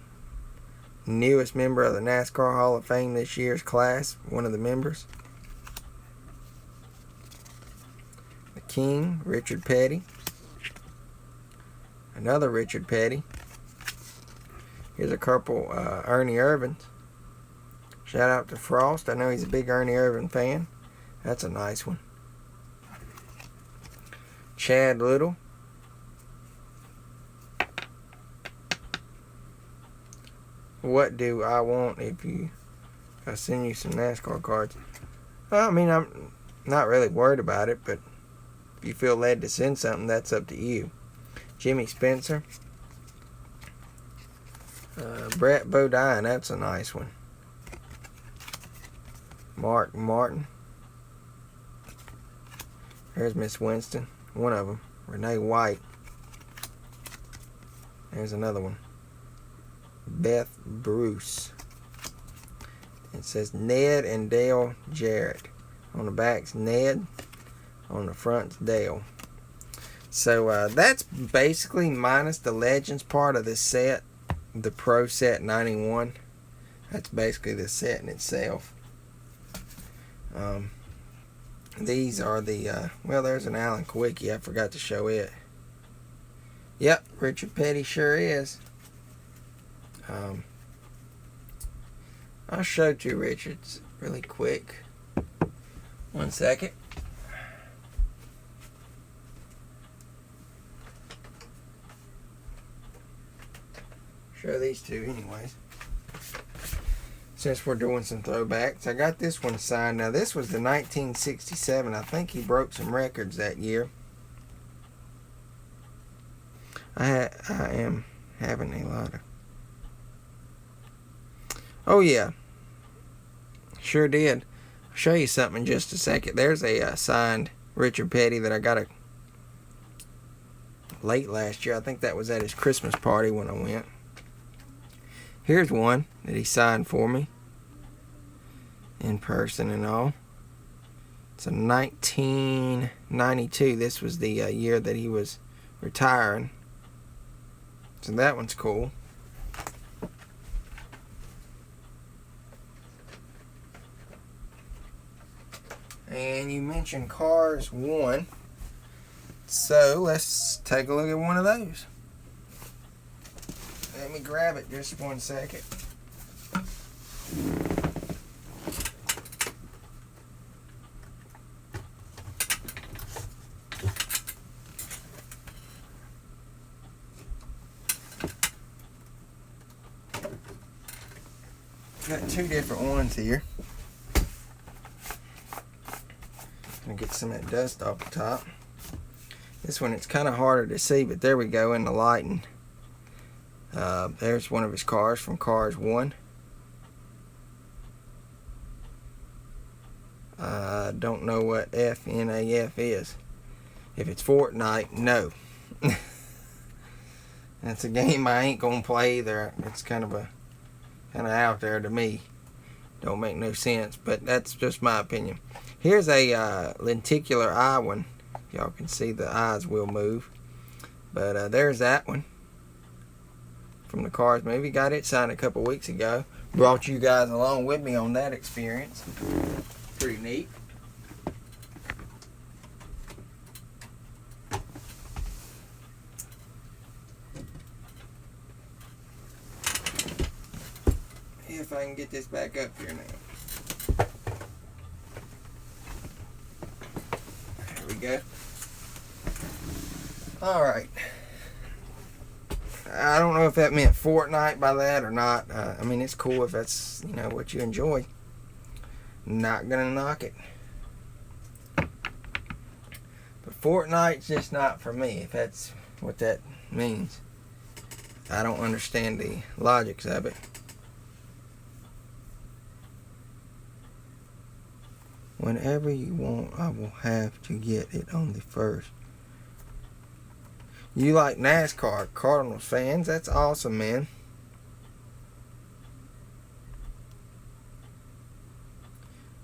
newest member of the NASCAR Hall of Fame this year's class, one of the members. The King, Richard Petty. Another Richard Petty. Here's a couple Ernie Irvins. Shout out to Frost. I know he's a big Ernie Irvin fan. That's a nice one. Chad Little. What do I want if I send you some NASCAR cards? Well, I mean, I'm not really worried about it, but if you feel led to send something, that's up to you. Jimmy Spencer. Brett Bodine, that's a nice one. Mark Martin. There's Miss Winston, one of them. Renee White. There's another one. Beth Bruce. It says Ned and Dale Jarrett. On the back's Ned. On the front's Dale. So that's basically minus the Legends part of this set. The Pro Set 91. That's basically the set in itself. These are the, well, there's an Alan Kwiecki. I forgot to show it. Yep, Richard Petty sure is. I'll show two Richards really quick. 1 second. Show these two anyways. Since we're doing some throwbacks. I got this one signed. Now this was the 1967. I think he broke some records that year. I am having a lot of... Oh yeah. Sure did. I'll show you something in just a second. There's a signed Richard Petty that I got late last year. I think that was at his Christmas party when I went. Here's one that he signed for me. In person and all. It's a 1992. This was the year that he was retiring. So that one's cool. And you mentioned Cars 1. So let's take a look at one of those. Let me grab it just 1 second. Got two different ones here. Gonna get some of that dust off the top. This one, it's kind of harder to see, but there we go in the lighting. There's one of his cars from Cars 1. I don't know what FNAF is. If it's Fortnite, no. That's a game I ain't gonna play either. It's kind of out there to me. Don't make no sense, but that's just my opinion. Here's a lenticular eye one. Y'all can see the eyes will move. But there's that one. From the Cars movie. Got it signed a couple weeks ago. Brought you guys along with me on that experience. Pretty neat. If I can get this back up here now. There we go. Alright. I don't know if that meant Fortnite by that or not. I mean, it's cool if that's, you know, what you enjoy. Not gonna knock it. But Fortnite's just not for me, if that's what that means. I don't understand the logics of it. Whenever you want, I will have to get it on the first. You like NASCAR, Cardinals fans? That's awesome, man.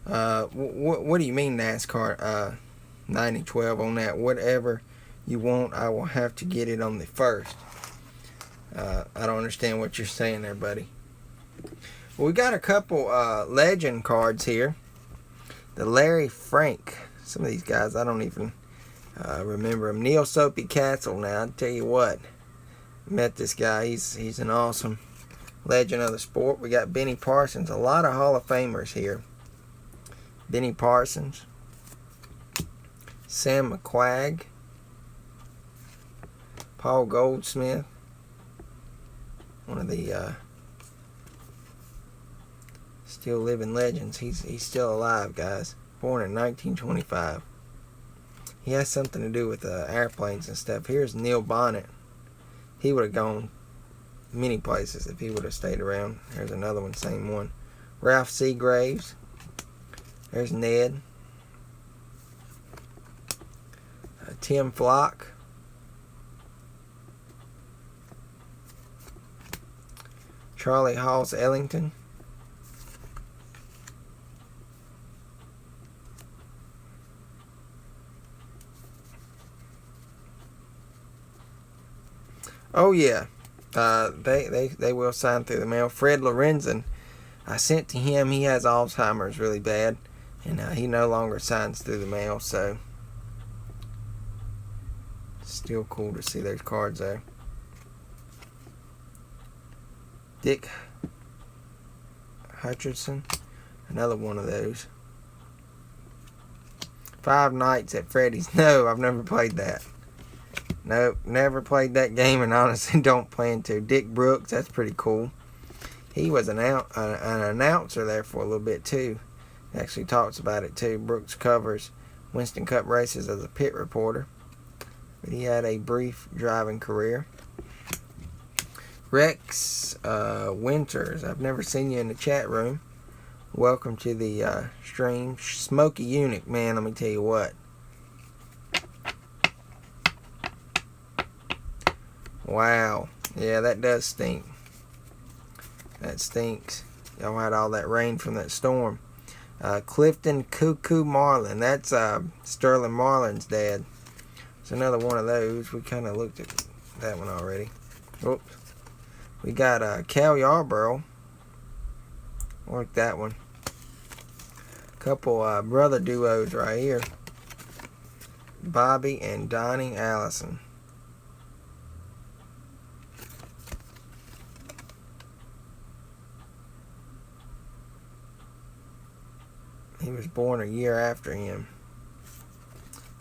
What do you mean NASCAR? 90-12 on that. Whatever you want, I will have to get it on the first. I don't understand what you're saying there, buddy. Well, we got a couple legend cards here. The Larry Frank. Some of these guys, I don't even remember him. Neil Soapy Castle. Now, I tell you what. Met this guy. He's an awesome legend of the sport. We got Benny Parsons. A lot of Hall of Famers here. Benny Parsons. Sam McQuagg. Paul Goldsmith. One of the still living legends. He's still alive, guys. Born in 1925. He has something to do with airplanes and stuff. Here's Neil Bonnet. He would have gone many places if he would have stayed around. Here's another one, same one. Ralph Seagraves. There's Ned. Tim Flock. Charlie Halls Ellington. Oh yeah, they will sign through the mail. Fred Lorenzen, I sent to him. He has Alzheimer's really bad, and he no longer signs through the mail. So still cool to see those cards there. Dick Hutcherson, another one of those. Five Nights at Freddy's. No, I've never played that. Nope, never played that game, and honestly don't plan to. Dick Brooks, that's pretty cool. He was an announcer there for a little bit too. He actually talks about it too. Brooks covers Winston Cup races as a pit reporter, but he had a brief driving career. Rex Winters, I've never seen you in the chat room. Welcome to the stream. Smokey Eunuch, man, let me tell you what. Wow. Yeah, that does stink. That stinks. Y'all had all that rain from that storm. Clifton Cuckoo Marlin. That's Sterling Marlin's dad. It's another one of those. We kind of looked at that one already. Oops. We got Cal Yarborough. Like that one. Couple brother duos right here. Bobby and Donnie Allison. He was born a year after him.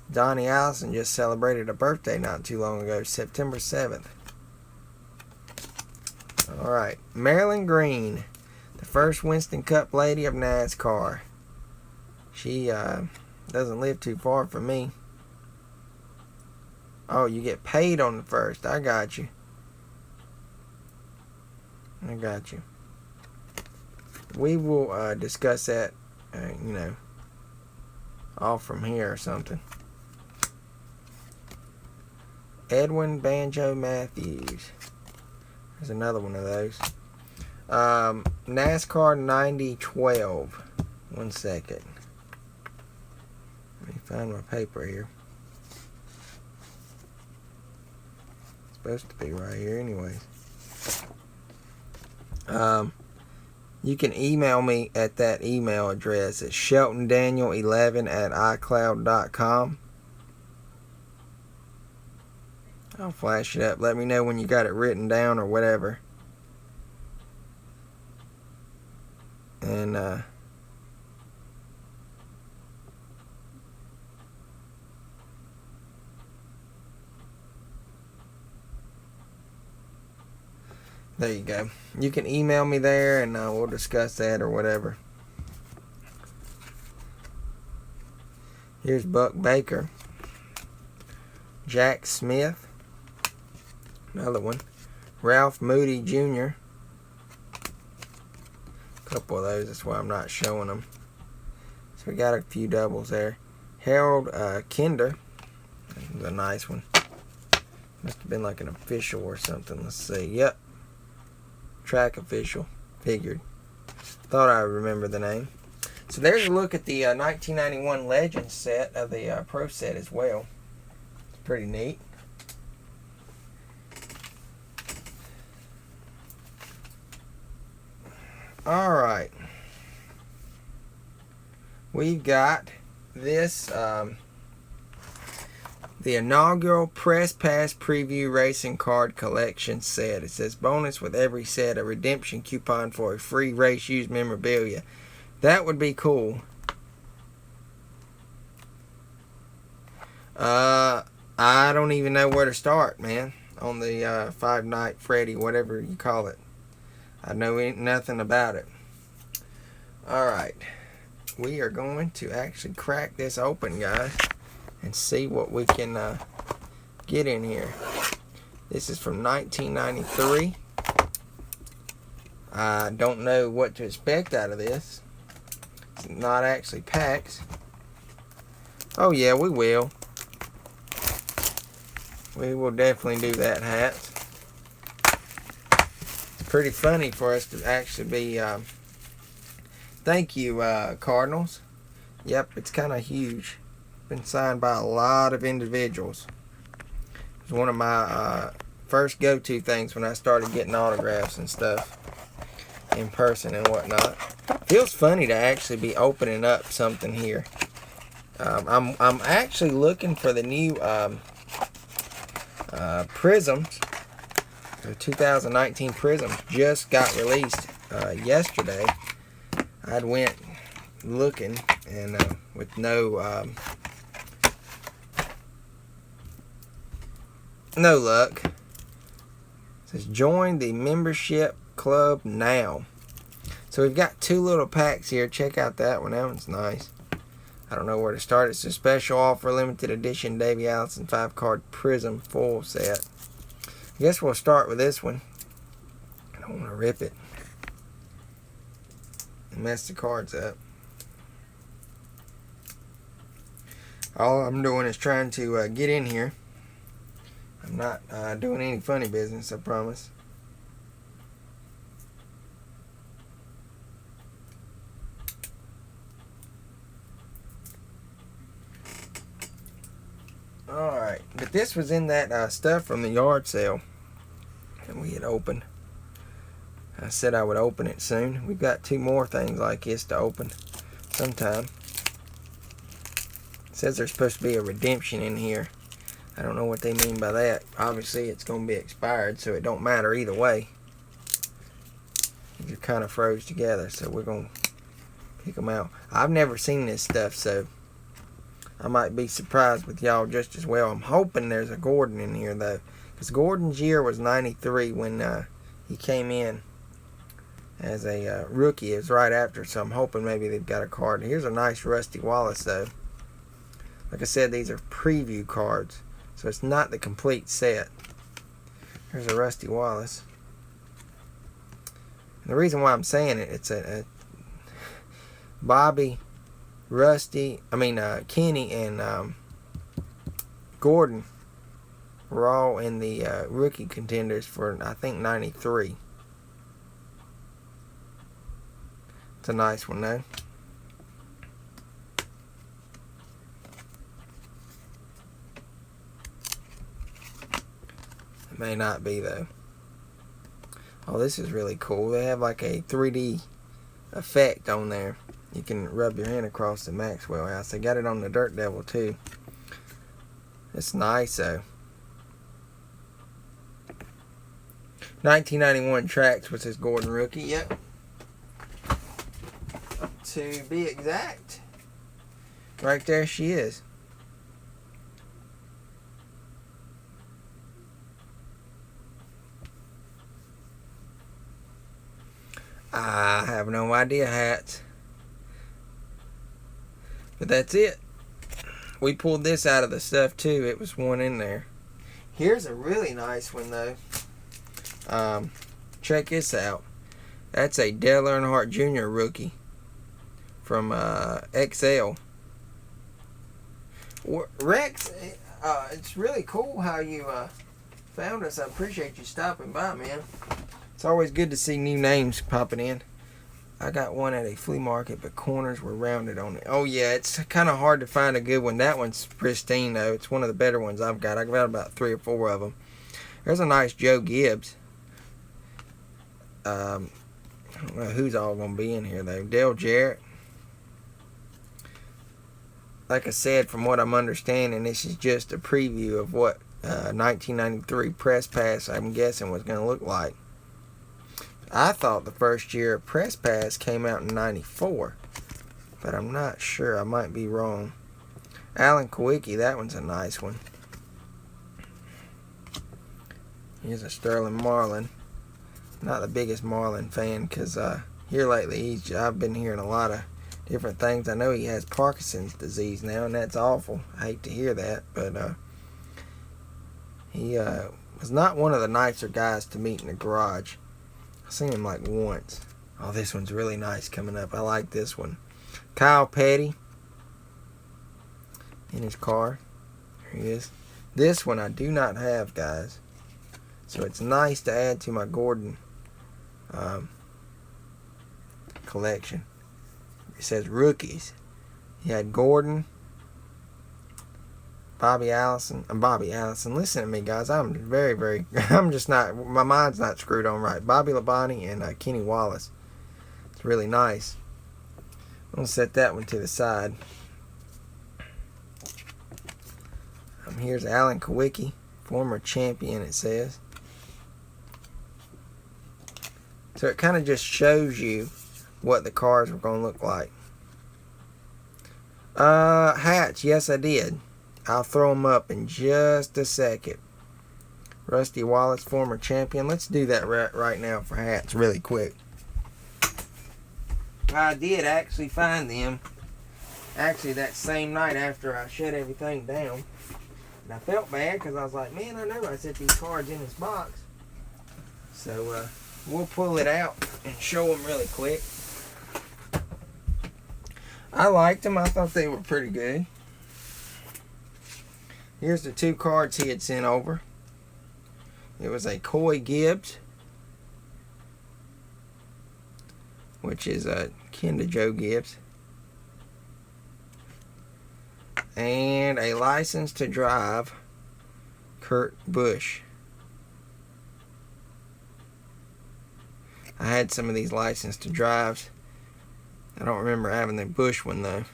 Donnie Allison just celebrated a birthday not too long ago, September 7th. Alright, Marilyn Green, the first Winston Cup lady of NASCAR. She doesn't live too far from me. Oh, you get paid on the first. I got you. I got you. We will discuss that, off from here or something. Edwin Banjo Matthews. There's another one of those. NASCAR 9012. 1 second. Let me find my paper here. It's supposed to be right here anyways. You can email me at that email address. It's sheltondaniel11@icloud.com. I'll flash it up. Let me know when you got it written down or whatever. And there you go. You can email me there and we'll discuss that or whatever. Here's Buck Baker. Jack Smith. Another one. Ralph Moody Jr. A couple of those. That's why I'm not showing them. So we got a few doubles there. Harold Kinder. That was a nice one. Must have been like an official or something. Let's see. Yep. Track official. Figured. Thought I would remember the name. So there's a look at the 1991 Legends set of the Pro set as well. It's pretty neat. Alright. We've got this The inaugural Press Pass Preview Racing Card Collection set. It says bonus with every set, a redemption coupon for a free race used memorabilia. That would be cool. I don't even know where to start, man, on the Five Night Freddy, whatever you call it. I know nothing about it. Alright, we are going to actually crack this open, guys, and see what we can get in here. This is from 1993. I don't know what to expect out of this. It's not actually packs. Oh yeah, we will. We will definitely do that, hats. It's pretty funny for us to actually be... thank you, Cardinals. Yep, it's kind of huge. Been signed by a lot of individuals. It's one of my first go-to things when I started getting autographs and stuff in person and whatnot. Feels funny to actually be opening up something here. I'm actually looking for the new Prisms. The 2019 Prisms just got released yesterday. I'd went looking and with no luck. It says join the membership club now. So we've got two little packs here. Check out that one. That one's nice. I don't know where to start. It's a special offer, limited edition Davey Allison 5-card Prism full set. I guess we'll start with this one. I don't want to rip it and mess the cards up. All I'm doing is trying to get in here. I'm not doing any funny business, I promise. Alright, but this was in that stuff from the yard sale that we had opened. I said I would open it soon. We've got two more things like this to open sometime. It says there's supposed to be a redemption in here. I don't know what they mean by that. Obviously it's going to be expired, so it don't matter either way. These are kind of froze together, so we're going to pick them out. I've never seen this stuff, so I might be surprised with y'all just as well. I'm hoping there's a Gordon in here, though, because Gordon's year was 93 when he came in as a rookie. It was right after, so I'm hoping maybe they've got a card. Here's a nice Rusty Wallace, though. Like I said, these are preview cards, so it's not the complete set. Here's a Rusty Wallace. And the reason why I'm saying it, it's a Bobby, Kenny and Gordon were all in the rookie contenders for, I think, 93. It's a nice one, though. It may not be, though. Oh, this is really cool. They have like a 3D effect on there. You can rub your hand across the Maxwell House. They got it on the Dirt Devil, too. It's nice, though. 1991 Tracks was his Gordon rookie. Yep. To be exact. Right there she is. I have no idea, hats. But that's it. We pulled this out of the stuff too. It was one in there. Here's a really nice one though. Check this out. That's a Dale Earnhardt Jr. rookie from XL. Rex, it's really cool how you found us. I appreciate you stopping by, man. It's always good to see new names popping in. I got one at a flea market, but corners were rounded on it. Oh, yeah, it's kind of hard to find a good one. That one's pristine, though. It's one of the better ones I've got. I've got about 3 or 4 of them. There's a nice Joe Gibbs. I don't know who's all going to be in here, though. Dale Jarrett. like I said, from what I'm understanding, this is just a preview of what 1993 Press Pass, I'm guessing, was going to look like. I thought the first year of Press Pass came out in 94, but I'm not sure. I might be wrong. Alan Kawicki, that one's a nice one. Here's a Sterling Marlin. Not the biggest Marlin fan, because here lately I've been hearing a lot of different things. I know he has Parkinson's disease now, and that's awful. I hate to hear that, but he was not one of the nicer guys to meet in the garage. I've seen him like once. Oh, this one's really nice coming up. I like this one. Kyle Petty in his car. There he is. This one I do not have, guys. So it's nice to add to my Gordon collection. It says rookies. He had Gordon, Bobby Allison. Listen to me, guys. I'm just not, my mind's not screwed on right. Bobby Labonte and Kenny Wallace. It's really nice. I'm going to set that one to the side. Here's Alan Kawicki, former champion, it says. So it kind of just shows you what the cars were going to look like. Hats, yes I did. I'll throw them up in just a second. Rusty Wallace, former champion. Let's do that right now for hats really quick. I did actually find them. Actually, that same night after I shut everything down. And I felt bad because I was like, man, I know I set these cards in this box. So we'll pull it out and show them really quick. I liked them. I thought they were pretty good. Here's the two cards he had sent over. It was a Coy Gibbs, which is kin to Joe Gibbs, and a License to Drive Kurt Busch. I had some of these License to Drives. I don't remember having the Busch one though.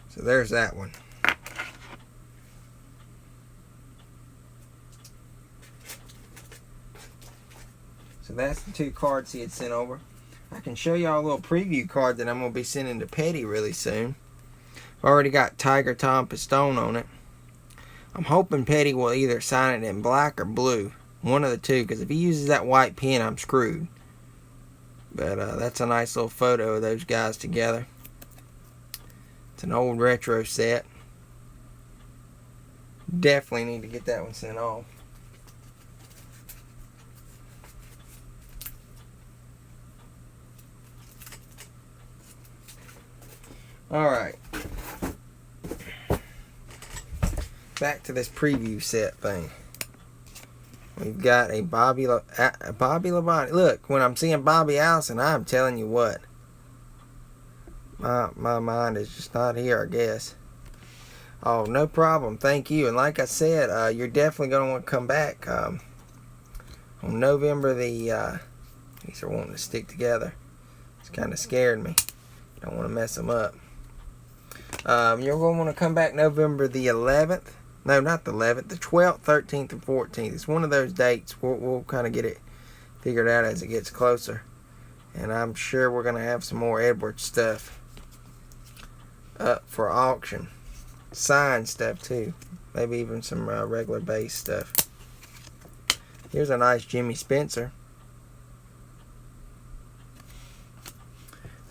So there's that one. So that's the two cards he had sent over. I can show y'all a little preview card that I'm going to be sending to Petty really soon. I've already got Tiger Tom Pistone on it. I'm hoping Petty will either sign it in black or blue. One of the two, because if he uses that white pen, I'm screwed. But that's a nice little photo of those guys together. It's an old retro set. Definitely need to get that one sent off. Alright. Back to this preview set thing. We've got a Bobby Labonte. Look, when I'm seeing Bobby Allison, I'm telling you what. My mind is just not here, I guess. Oh, no problem. Thank you. And like I said, you're definitely going to want to come back on November the... these are wanting to stick together. It's kind of scared me. Don't want to mess them up. You're going to want to come back November the 11th. No, not the 11th. The 12th, 13th, and 14th. It's one of those dates. We'll kind of get it figured out as it gets closer. And I'm sure we're going to have some more Edwards stuff up for auction. Signed stuff, too. Maybe even some regular base stuff. Here's a nice Jimmy Spencer.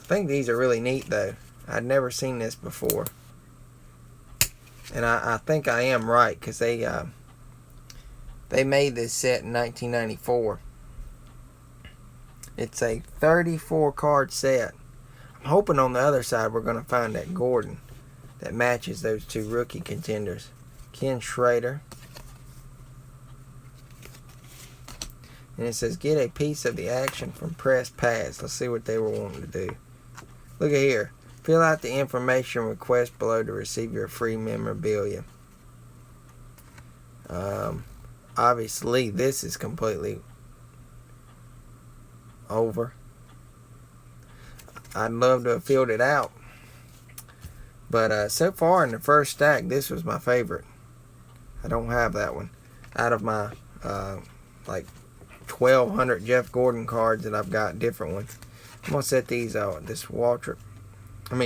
I think these are really neat, though. I'd never seen this before. And I think I am right, because they made this set in 1994. It's a 34 card set. I'm hoping on the other side we're going to find that Gordon that matches those two rookie contenders. Ken Schrader. And it says, get a piece of the action from Press Pass. Let's see what they were wanting to do. Look at here. Fill out the information request below to receive your free memorabilia. Obviously, this is completely over. I'd love to have filled it out. But so far in the first stack, this was my favorite. I don't have that one. Out of my like 1,200 Jeff Gordon cards that I've got, different ones. I'm going to set these out. This Wallace and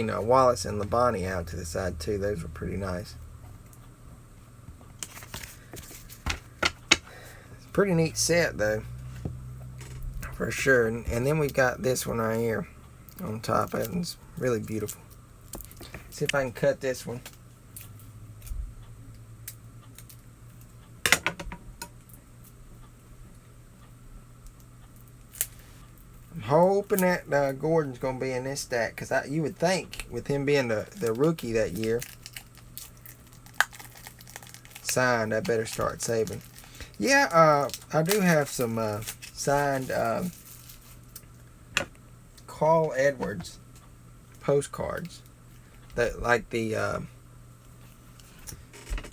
Labonte out to the side too. Those were pretty nice. It's a pretty neat set though, for sure. And then we've got this one right here on top. That one's really beautiful. See if I can cut this one. I'm hoping that Gordon's going to be in this stack, because you would think with him being the rookie that year, signed, I better start saving. Yeah, I do have some signed Carl Edwards postcards. That, like the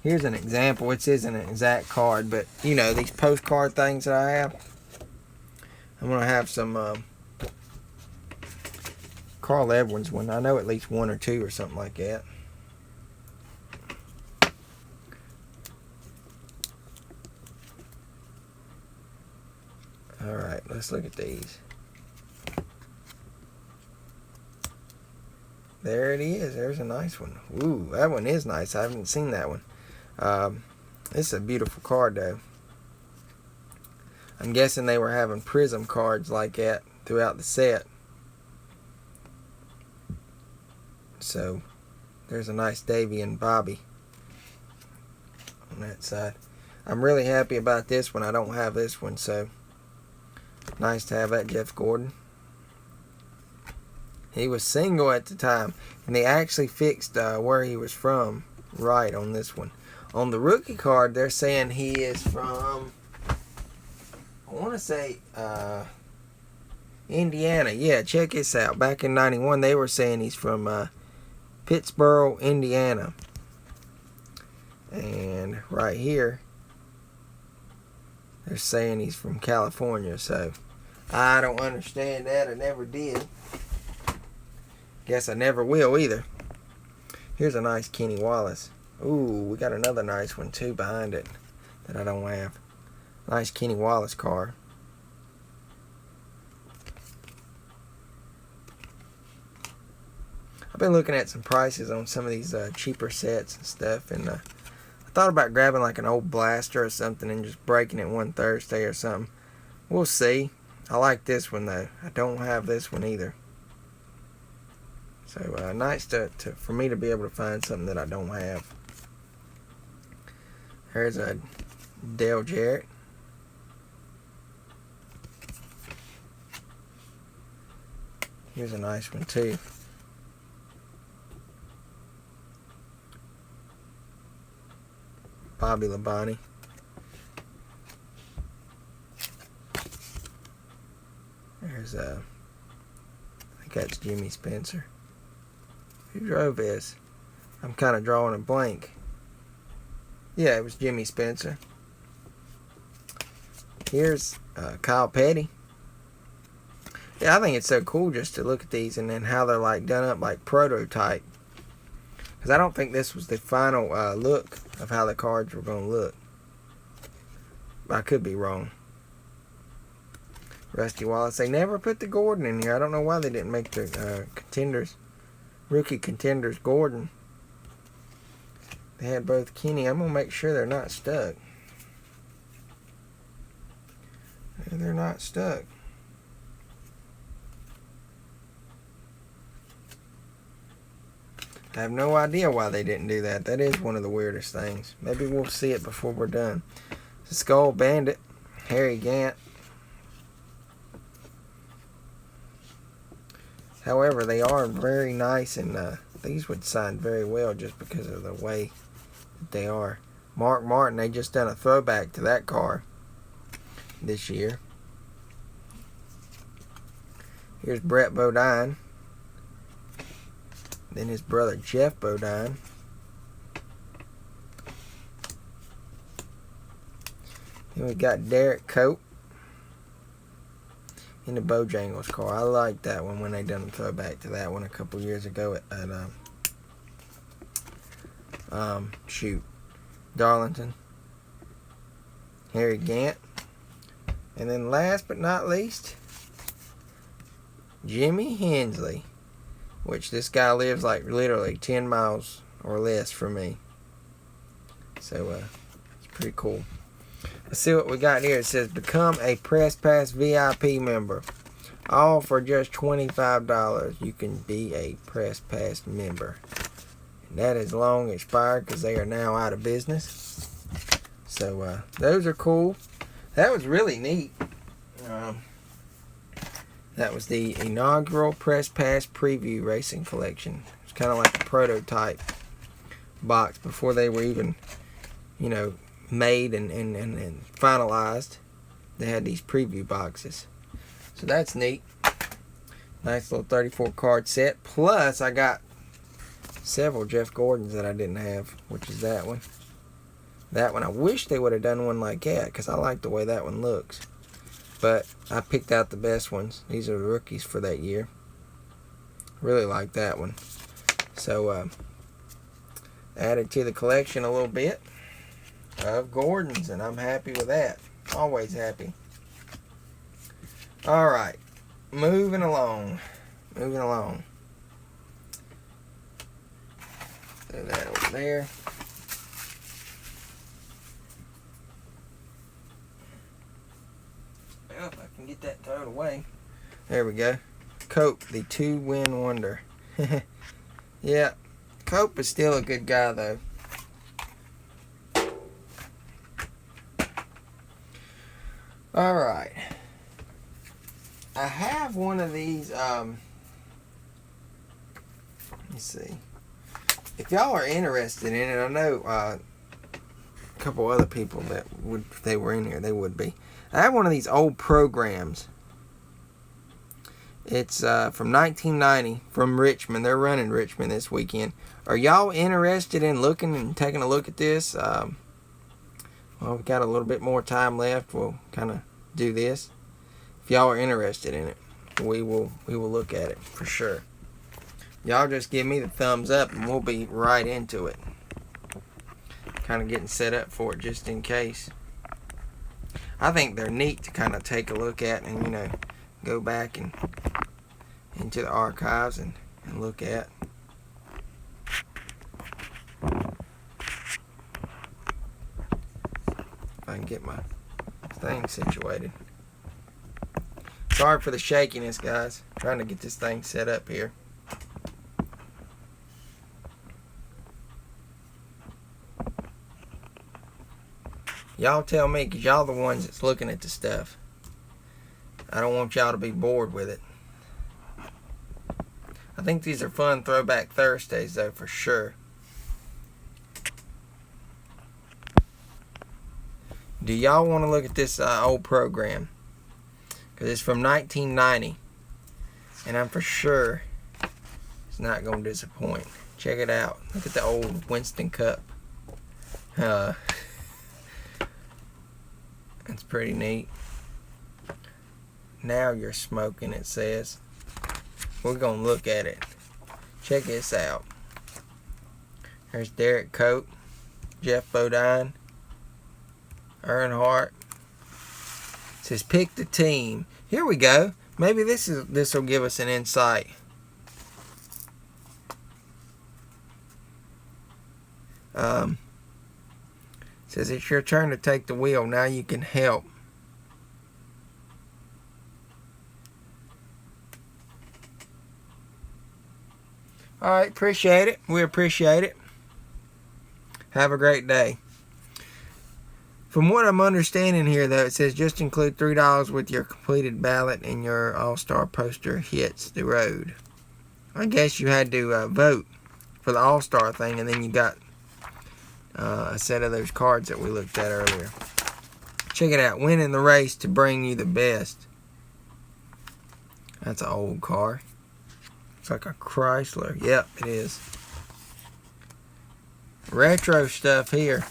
here's an example. It isn't an exact card, but you know, these postcard things that I have. I'm gonna have some Carl Edwards one. I know at least one or two or something like that. All right, let's look at these. There it is. There's a nice one. Ooh, that one is nice. I haven't seen that one. This is a beautiful card, though. I'm guessing they were having prism cards like that throughout the set. So, there's a nice Davy and Bobby on that side. I'm really happy about this one. I don't have this one, so nice to have that Jeff Gordon. He was single at the time, and they actually fixed where he was from right on this one. On the rookie card, they're saying he is from, I want to say, Indiana. Yeah, check this out. Back in 91, they were saying he's from Pittsburgh, Indiana. And right here, they're saying he's from California. So, I don't understand that. I never did. Guess I never will either. Here's a nice Kenny Wallace. Ooh, we got another nice one too behind it that I don't have. Nice Kenny Wallace card. I've been looking at some prices on some of these cheaper sets and stuff, and I thought about grabbing like an old blaster or something and just breaking it one Thursday or something. We'll see. I like this one though. I don't have this one either. So nice for me to be able to find something that I don't have. There's a Dale Jarrett. Here's a nice one too. Bobby Labonte. There's I think that's Jimmy Spencer. Who drove this? I'm kind of drawing a blank. Yeah, it was Jimmy Spencer. Here's Kyle Petty. Yeah, I think it's so cool just to look at these and then how they're like done up like prototype. Because I don't think this was the final look of how the cards were going to look. I could be wrong. Rusty Wallace. They never put the Gordon in here. I don't know why they didn't make the contenders. Rookie contenders Gordon. They had both Kenny. I'm going to make sure they're not stuck. They're not stuck. I have no idea why they didn't do that. That is one of the weirdest things. Maybe we'll see it before we're done. Skull Bandit. Harry Gant. However, they are very nice, and these would sign very well just because of the way that they are. Mark Martin, they just done a throwback to that car this year. Here's Brett Bodine. Then his brother Jeff Bodine. Then we got Derek Cope in the Bojangles car. I liked that one when they done a throwback to that one a couple years ago at Darlington, Harry Gant, and then last but not least, Jimmy Hensley, which this guy lives like literally 10 miles or less from me. So it's pretty cool. Let's see what we got here. It says become a Press Pass VIP member. All for just $25. You can be a Press Pass member. And that is long expired because they are now out of business. So those are cool. That was really neat. That was the inaugural Press Pass Preview Racing Collection. It's kind of like a prototype box before they were even, made and finalized. They had these preview boxes. So that's neat. Nice little 34 card set. Plus, I got several Jeff Gordons that I didn't have, which is that one. That one, I wish they would have done one like that because I like the way that one looks. But I picked out the best ones. These are the rookies for that year. Really like that one. So, added to the collection a little bit of Gordons, and I'm happy with that. Always happy. Alright, moving along. Throw that over there. Well, if I can get that thrown away. There we go. Cope, the 2-win wonder. Yeah, Cope is still a good guy, though. Alright. I have one of these, let's see. If y'all are interested in it, I know a couple other people that would, if they were in here, they would be. I have one of these old programs. It's from 1990 from Richmond. They're running Richmond this weekend. Are y'all interested in looking and taking a look at this? Well, we've got a little bit more time left. We'll kind of do this. If y'all are interested in it, we will look at it for sure. Y'all just give me the thumbs up and we'll be right into it. Kind of getting set up for it just in case. I think they're neat to kind of take a look at and, go back and into the archives and look at. If I can get my thing situated. Sorry for the shakiness, guys. Trying to get this thing set up here. Y'all tell me, because y'all the ones that's looking at the stuff. I don't want y'all to be bored with it. I think these are fun Throwback Thursdays, though, for sure. Do y'all want to look at this old program? Because it's from 1990. And I'm for sure it's not going to disappoint. Check it out. Look at the old Winston Cup. It's pretty neat. Now you're smoking, it says. We're going to look at it. Check this out. There's Derek Cope, Jeff Bodine, Earnhardt. It says pick the team. Here we go. Maybe this will give us an insight. It says it's your turn to take the wheel. Now you can help. Alright, appreciate it. We appreciate it. Have a great day. From what I'm understanding here, though, it says just include $3 with your completed ballot and your All-Star poster hits the road. I guess you had to vote for the All-Star thing, and then you got a set of those cards that we looked at earlier. Check it out. Winning the race to bring you the best. That's an old car. It's like a Chrysler. Yep, it is. Retro stuff here.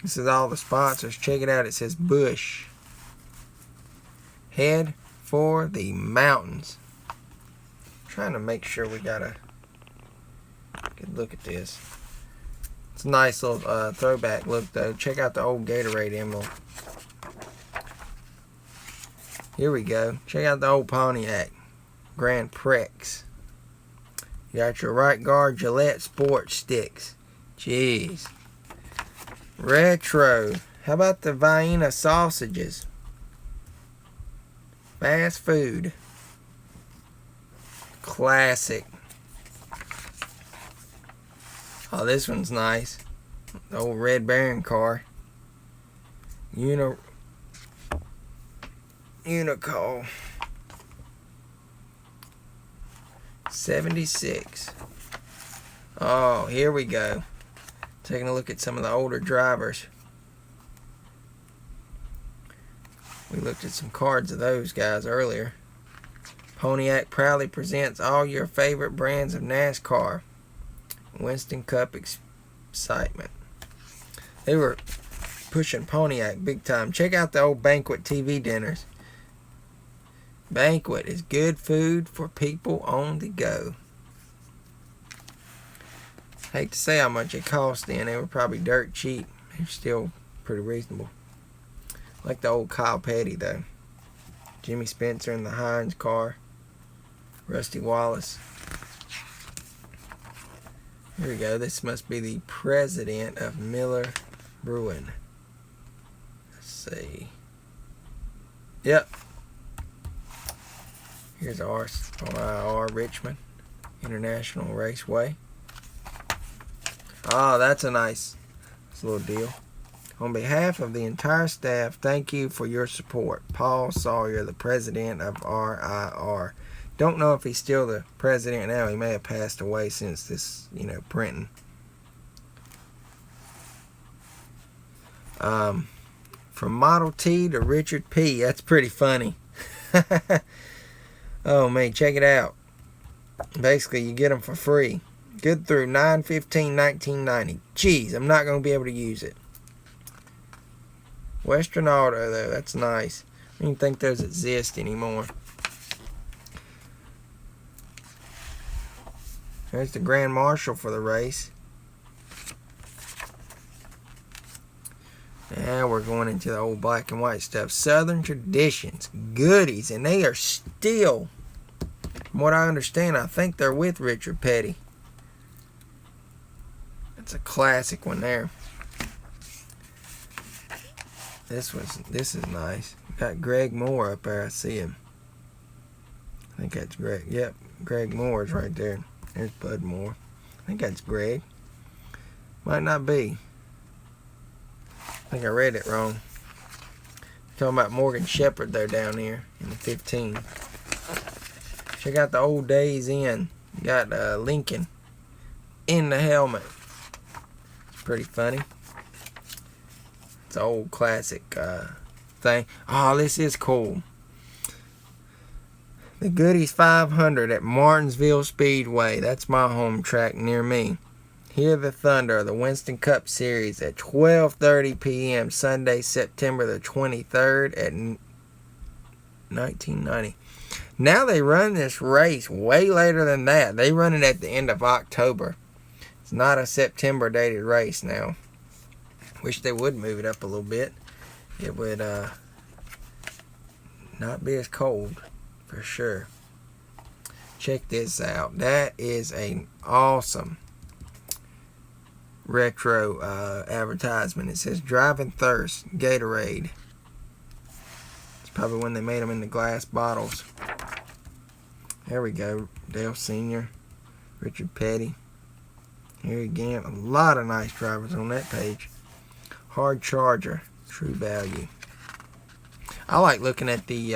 This is all the sponsors. Check it out. It says Bush. Head for the mountains. I'm trying to make sure we got a good look at this. It's a nice little throwback look, though. Check out the old Gatorade emblem. Here we go. Check out the old Pontiac Grand Prix. You got your right guard Gillette sports sticks. Jeez. Retro. How about the Vienna sausages? Fast food. Classic. Oh, this one's nice. The old Red Baron car. Unicall. 76. Oh, here we go. Taking a look at some of the older drivers. We looked at some cards of those guys earlier. Pontiac proudly presents all your favorite brands of NASCAR. Winston Cup excitement. They were pushing Pontiac big time. Check out the old Banquet TV dinners. Banquet is good food for people on the go. Hate to say how much it cost then. They were probably dirt cheap. They're still pretty reasonable. Like the old Kyle Petty, though. Jimmy Spencer in the Hines car. Rusty Wallace. Here we go. This must be the president of Miller Brewing. Let's see. Yep. Here's RIR Richmond International Raceway. Oh, that's a nice little deal. On behalf of the entire staff, thank you for your support. Paul Sawyer, the president of RIR. Don't know if he's still the president now. He may have passed away since this, printing. From Model T to Richard P. That's pretty funny. Oh, man, check it out. Basically, you get them for free. Good through 9/15/1990. Jeez, I'm not going to be able to use it. Western Auto, though, that's nice. I don't even think those exist anymore. There's the Grand Marshal for the race. Now we're going into the old black and white stuff. Southern Traditions. Goodies. And they are still, from what I understand, I think they're with Richard Petty. That's a classic one there. This is nice. Got Greg Moore up there. I see him. I think that's Greg. Yep, Greg Moore's right there. There's Bud Moore. I think that's Greg. Might not be. I think I read it wrong. Talking about Morgan Shepherd there down here in the 15. Check out the old days in. You got Lincoln in the helmet. It's pretty funny. It's an old classic thing. Oh, this is cool. The Goodies 500 at Martinsville Speedway. That's my home track near me. Hear the Thunder of the Winston Cup Series at 12:30 p.m. Sunday, September the 23rd at 1990. Now they run this race way later than that. They run it at the end of October. It's not a September dated race now. Wish they would move it up a little bit. It would not be as cold for sure. Check this out. That is an awesome retro advertisement. It says Driving Thirst Gatorade. It's probably when they made them in the glass bottles. There we go. Dale Sr., Richard Petty. Here again, a lot of nice drivers on that page. Hard Charger, True Value. I like looking at the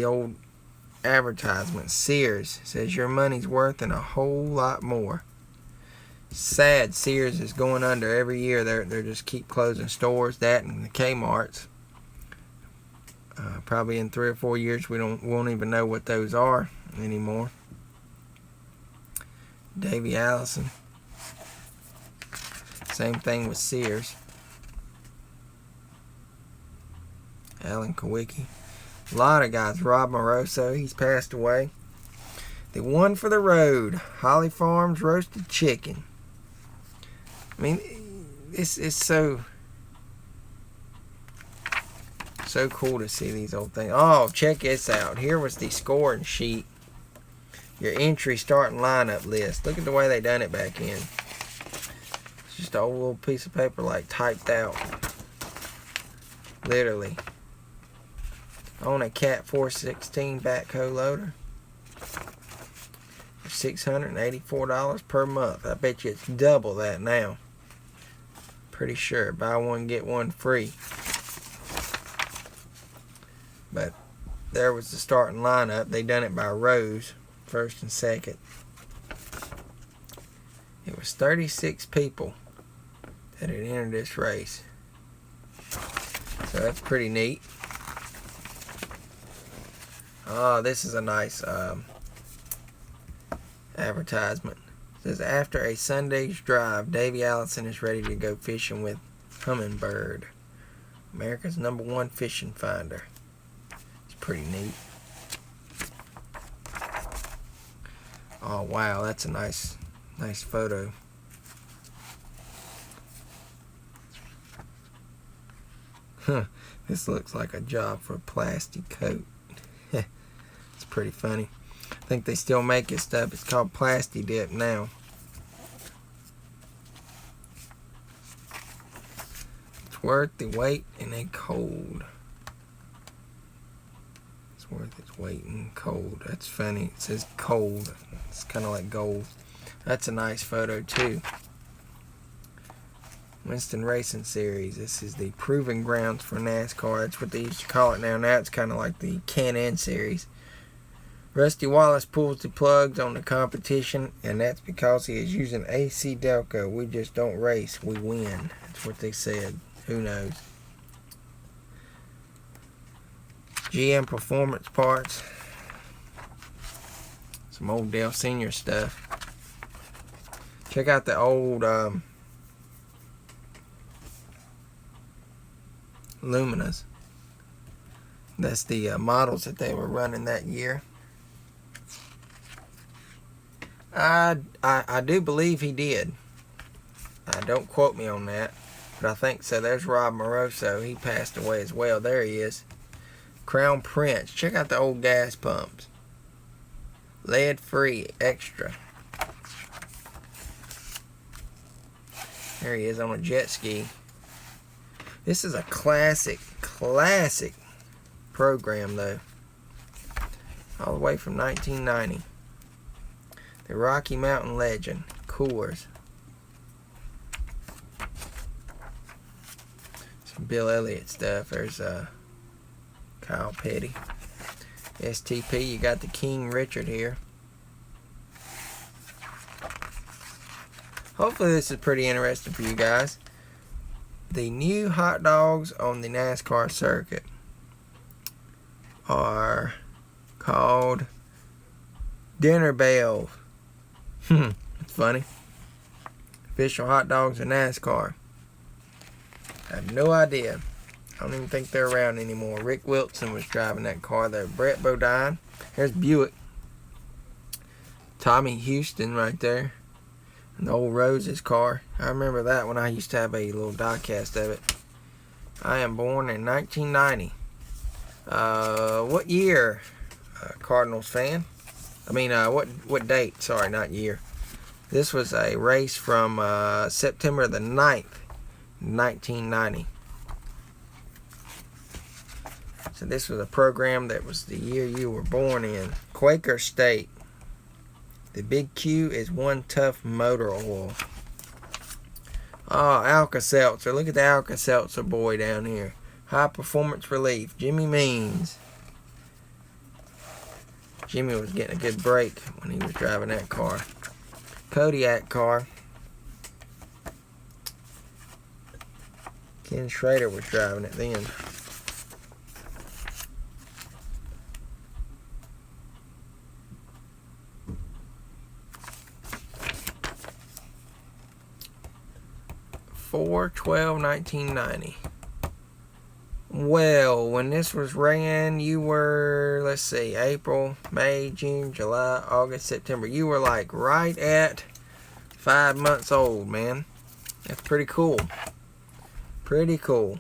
old advertisement. Sears says your money's worth and a whole lot more. Sad Sears is going under every year. They're just keep closing stores. That and the Kmart's. Probably in 3 or 4 years we won't even know what those are anymore. Davey Allison. Same thing with Sears. Alan Kowicki. A lot of guys. Rob Moroso, he's passed away. The One for the Road. Holly Farms Roasted Chicken. I mean, it's so cool to see these old things. Oh, check this out. Here was the scoring sheet. Your entry starting lineup list. Look at the way they done it back in. It's just an old little piece of paper like typed out. Literally. On a Cat 416 backhoe loader. For $684 per month. I bet you it's double that now. Pretty sure. Buy one, get one free. But there was the starting lineup. They done it by rows, first and second. It was 36 people that had entered this race. So that's pretty neat. Oh, this is a nice advertisement. It says, after a Sunday's drive, Davey Allison is ready to go fishing with Humminbird, America's #1 fishing finder. Pretty neat. Oh wow, that's a nice photo. Huh, this looks like a job for a plastic coat. It's pretty funny. I think they still make this stuff. It's called Plasti Dip now. It's worth the wait in a cold. Worth its weight in cold. That's funny. It says cold. It's kind of like gold. That's a nice photo too. Winston Racing Series. This is the proving grounds for NASCAR. That's what they used to call it now. Now it's kind of like the Can-Am Series. Rusty Wallace pulls the plugs on the competition, and that's because he is using AC Delco. We just don't race, we win. That's what they said. Who knows? GM Performance Parts. Some old Dale Senior stuff. Check out the old Luminas. That's the models that they were running that year. I do believe he did. Don't quote me on that, but I think so. There's Rob Moroso. He passed away as well. There he is. Crown Prince. Check out the old gas pumps. Lead free extra. There he is on a jet ski. This is a classic program though. All the way from 1990. The Rocky Mountain Legend. Coors. Some Bill Elliott stuff. There's Kyle Petty. STP, you got the King Richard here. Hopefully this is pretty interesting for you guys. The new hot dogs on the NASCAR circuit are called Dinner Bells. It's funny. Official hot dogs of NASCAR. I have no idea. I don't even think they're around anymore. Rick Wilson was driving that car there. Brett Bodine. There's Buick. Tommy Houston right there. And the old Rose's car. I remember that when I used to have a little diecast of it. I am born in 1990. What year, Cardinals fan? I mean, what date? Sorry, not year. This was a race from September the 9th, 1990. So this was a program that was the year you were born in. Quaker State. The big Q is one tough motor oil. Oh, Alka-Seltzer. Look at the Alka-Seltzer boy down here. High Performance Relief. Jimmy Means. Jimmy was getting a good break when he was driving that car. Kodiak car. Ken Schrader was driving it then. Four 12/1990. Well, when this was ran, you were, let's see, April, May, June, July, August, September. You were like right at 5 months old, man. That's pretty cool. Pretty cool.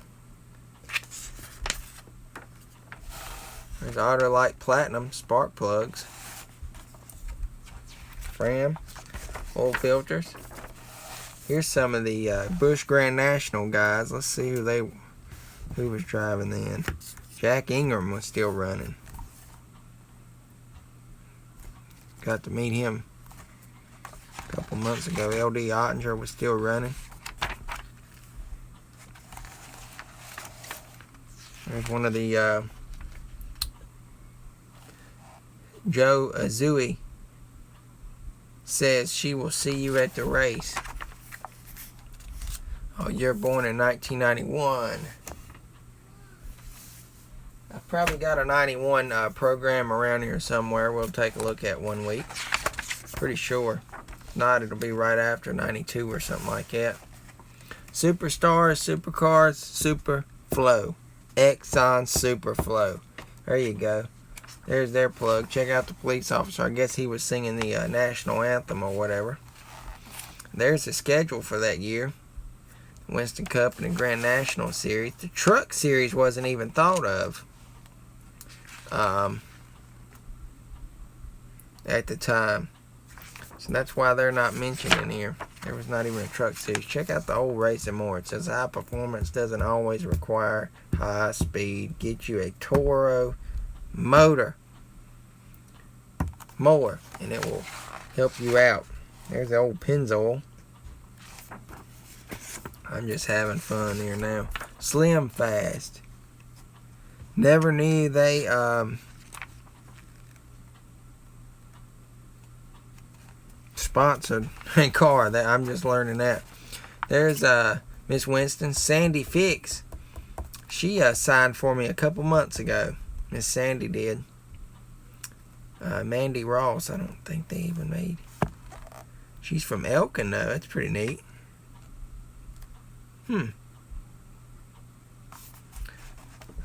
There's Otterlite Platinum spark plugs. Fram. Oil filters. Here's some of the Bush Grand National guys. Let's see who was driving then. Jack Ingram was still running. Got to meet him a couple months ago. LD Ottinger was still running. There's one of the Joe Azui says she will see you at the race. Oh, you're born in 1991. I've probably got a 91 program around here somewhere we'll take a look at one week. Pretty sure. If not, it'll be right after 92 or something like that. Superstars, Supercars, Superflow. Exxon Superflow. There you go. There's their plug. Check out the police officer. I guess he was singing the national anthem or whatever. There's the schedule for that year. Winston Cup and the Grand National Series. The Truck Series wasn't even thought of at the time. So that's why they're not mentioned in here. There was not even a Truck Series. Check out the old Racing More. It says high performance doesn't always require high speed. Get you a Toro mower and it will help you out. There's the old Pennzoil. I'm just having fun here now. Slim Fast. Never knew they sponsored a car. That I'm just learning that. There's Miss Winston. Sandy Fix. She signed for me a couple months ago. Miss Sandy did. Mandy Ross, I don't think they even made. She's from Elkin though. That's pretty neat.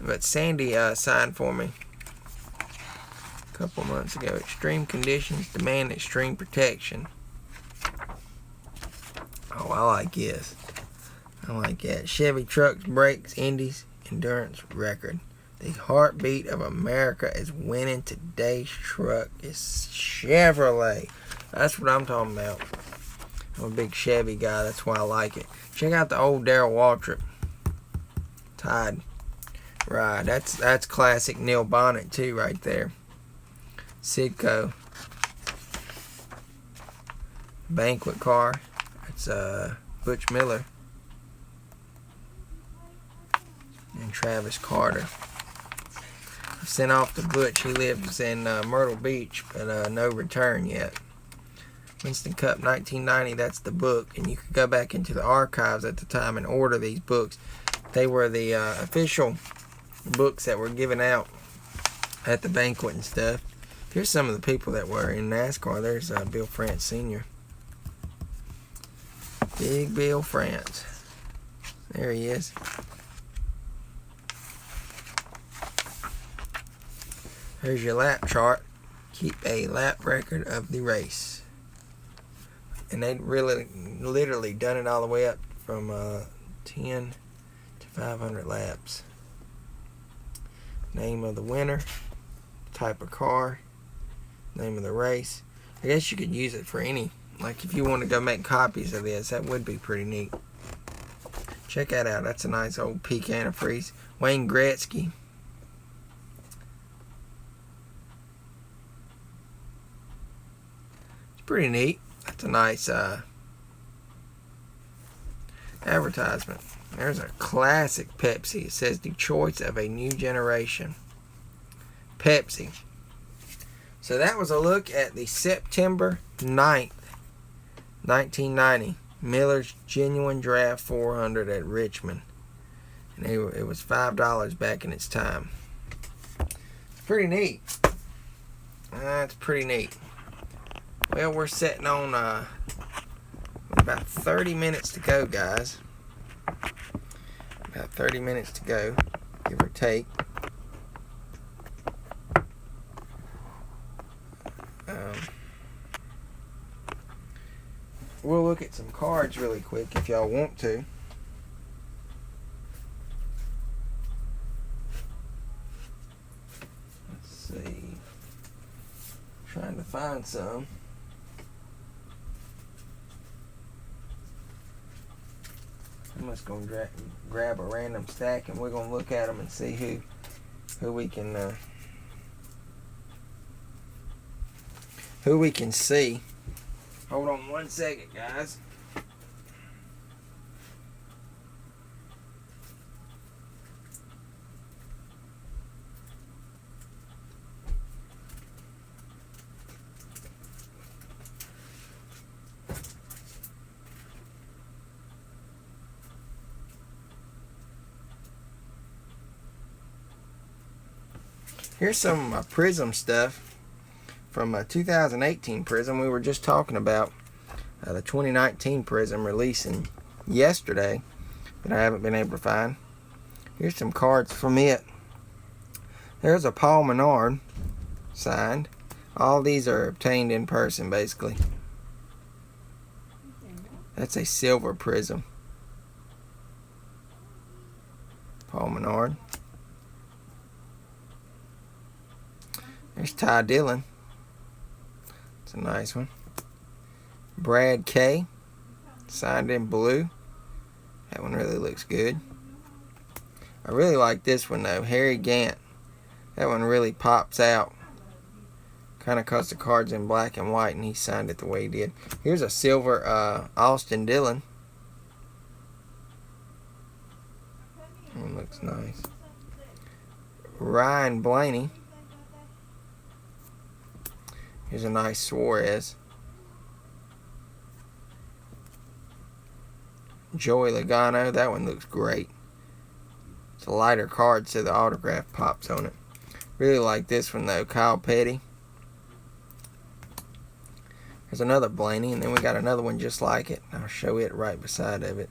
But Sandy signed for me a couple months ago. Extreme conditions demand extreme protection. Oh, I like this. I like that. Chevy trucks, brakes, Indy's endurance record. The heartbeat of America is winning. Today's truck is Chevrolet. That's what I'm talking about. I'm a big Chevy guy. That's why I like it. Check out the old Darrell Waltrip Tide Ride. That's classic Neil Bonnet too, right there. Sidco banquet car. It's Butch Miller and Travis Carter. I sent off to Butch. He lives in Myrtle Beach, but no return yet. Winston Cup 1990, that's the book, and you could go back into the archives at the time and order these books. They were the official books that were given out at the banquet and stuff. Here's some of the people that were in NASCAR. There's Bill France Sr. Big Bill France. There he is. Here's your lap chart. Keep a lap record of the race. And they really, literally done it all the way up from 10 to 500 laps. Name of the winner, type of car, name of the race. I guess you could use it for any, like if you want to go make copies of this, that would be pretty neat. Check that out. That's a nice old peak antifreeze. Wayne Gretzky. It's pretty neat. That's a nice advertisement. There's a classic Pepsi. It says the choice of a new generation. Pepsi. So that was a look at the September 9th, 1990 Miller's Genuine Draft 400 at Richmond. And it was $5 back in its time. It's pretty neat. That's pretty neat. Well, we're sitting on about 30 minutes to go, guys. About 30 minutes to go, give or take. we'll look at some cards really quick if y'all want to. Let's see. Trying to find some. I'm just going to grab a random stack and we're going to look at them and see who we can see. Hold on 1 second, guys. Here's some Prism stuff from a 2018 Prism. We were just talking about the 2019 Prism releasing yesterday, but I haven't been able to find. Here's some cards from it. There's a Paul Menard signed. All these are obtained in person, basically. That's a silver Prism. Paul Menard. There's Ty Dillon. It's a nice one. Brad K. Signed in blue. That one really looks good. I really like this one though. Harry Gant. That one really pops out. Kind of because the card's in black and white and he signed it the way he did. Here's a silver Austin Dillon. That one looks nice. Ryan Blaney. Here's a nice Suarez. Joey Logano. That one looks great. It's a lighter card so the autograph pops on it. Really like this one though. Kyle Petty. There's another Blaney and then we got another one just like it. I'll show it right beside of it.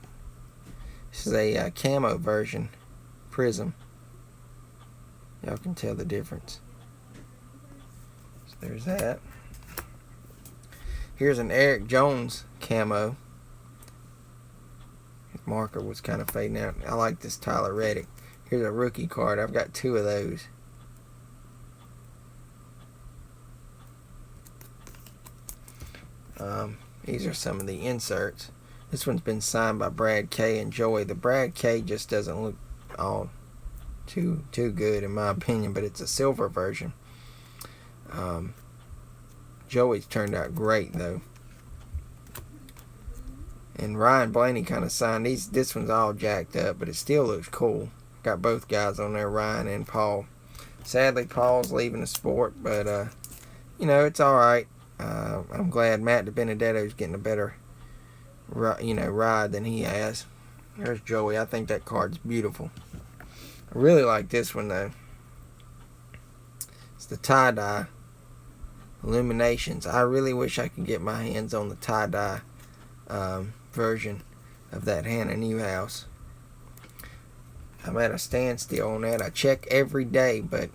This is a camo version Prism. Y'all can tell the difference. There's that. Here's an Eric Jones camo. His marker was kind of fading out. I like this Tyler Reddick. Here's a rookie card. I've got 2 of those. These are some of the inserts. This one's been signed by Brad K and Joey. The Brad K just doesn't look all too good in my opinion, but it's a silver version. Joey's turned out great though. And Ryan Blaney kind of signed these. This one's all jacked up, but it still looks cool. Got both guys on there, Ryan and Paul. Sadly, Paul's leaving the sport, but you know, it's all right. I'm glad Matt DiBenedetto's getting a better, ride than he has. There's Joey. I think that card's beautiful. I really like this one though. It's the tie-dye Illuminations. I really wish I could get my hands on the tie-dye version of that Hannah Newhouse. I'm at a standstill on that. I check every day, but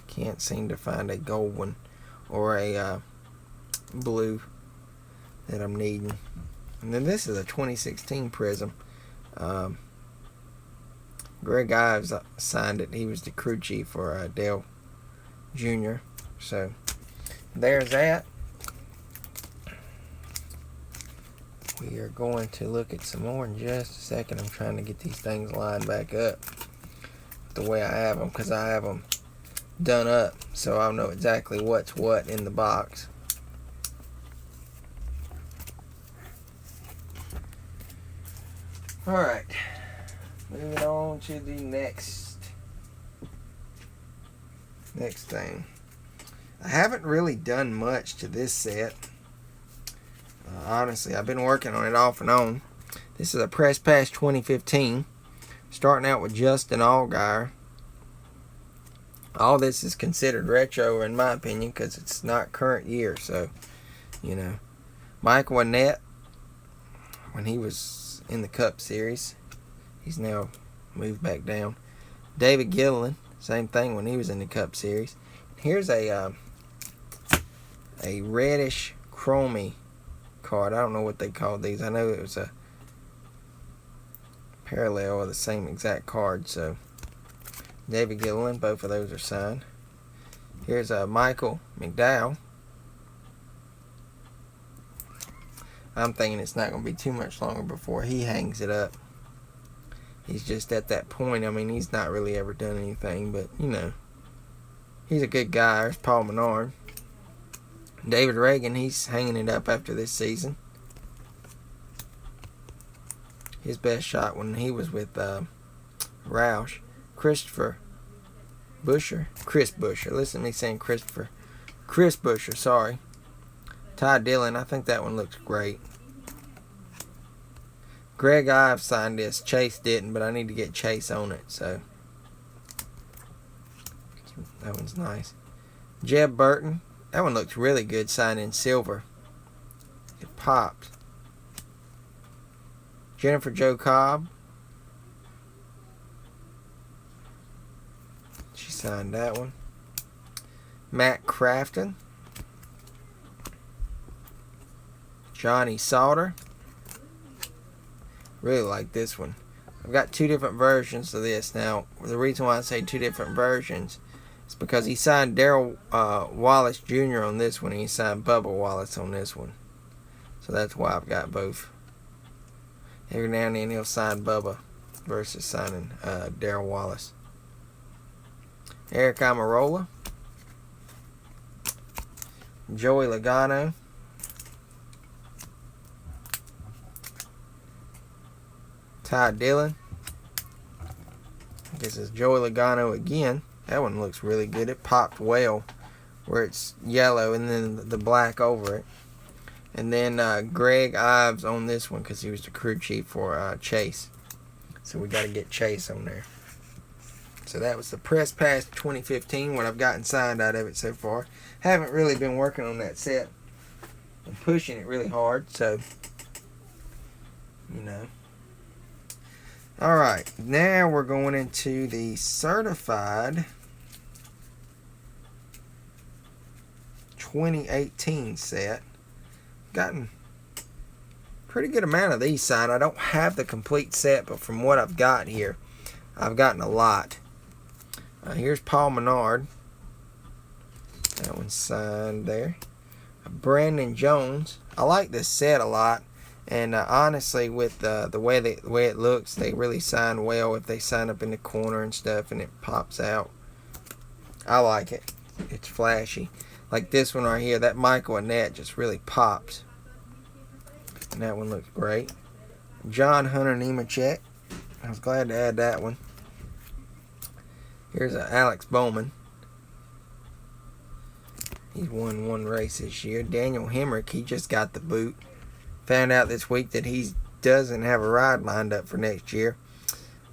can't seem to find a gold one or a blue that I'm needing. And then this is a 2016 Prism. Greg Ives signed it. He was the crew chief for Dale Jr. So there's that. We are going to look at some more in just a second. I'm trying to get these things lined back up the way I have them, because I have them done up so I'll know exactly what's what in the box. Alright, moving on to the next thing. I haven't really done much to this set. Honestly, I've been working on it off and on. This is a Press Pass 2015. Starting out with Justin Allgaier. All this is considered retro in my opinion because it's not current year. So, you know. Michael Annett, when he was in the Cup Series. He's now moved back down. David Gilliland, same thing when he was in the Cup Series. Here's a reddish chromey card. I don't know what they called these. I know it was a parallel of the same exact card. So David Gilliland, both of those are signed. Here's Michael McDowell. I'm thinking it's not going to be too much longer before he hangs it up. He's just at that point. I mean, he's not really ever done anything, but, you know, he's a good guy. There's Paul Menard. David Reagan, he's hanging it up after this season. His best shot when he was with Roush. Chris Buescher. Listen to me saying Christopher. Chris Buescher, sorry. Ty Dillon, I think that one looks great. Greg Ives signed this. Chase didn't, but I need to get Chase on it, so that one's nice. Jeb Burton, that one looks really good, signed in silver. It popped. Jennifer Jo Cobb, she signed that one. Matt Crafton. Johnny Sauter. Really like this one. I've got two different versions of this. Now, the reason why I say two different versions is because he signed Darrell Wallace Jr. on this one, and he signed Bubba Wallace on this one. So that's why I've got both. Every now and then he'll sign Bubba versus signing Darrell Wallace. Eric Amarola. Joey Logano. Ty Dillon. I guess it's Joey Logano again. That one looks really good. It popped well where it's yellow and then the black over it. And then Greg Ives on this one because he was the crew chief for Chase. So we got to get Chase on there. So that was the Press Pass 2015, what I've gotten signed out of it so far. Haven't really been working on that set. I'm pushing it really hard, so, you know. Alright, now we're going into the certified 2018 set. Gotten pretty good amount of these signed. I don't have the complete set, but from what I've got here, I've gotten a lot. Here's Paul Menard. That one's signed there. Brandon Jones. I like this set a lot. And honestly, with the way it looks, they really sign well if they sign up in the corner and stuff and it pops out. I like it. It's flashy. Like this one right here, that Michael Annette just really pops. And that one looks great. John Hunter Nemechek. I was glad to add that one. Here's Alex Bowman. He's won one race this year. Daniel Hemrick, he just got the boot. Found out this week that he doesn't have a ride lined up for next year.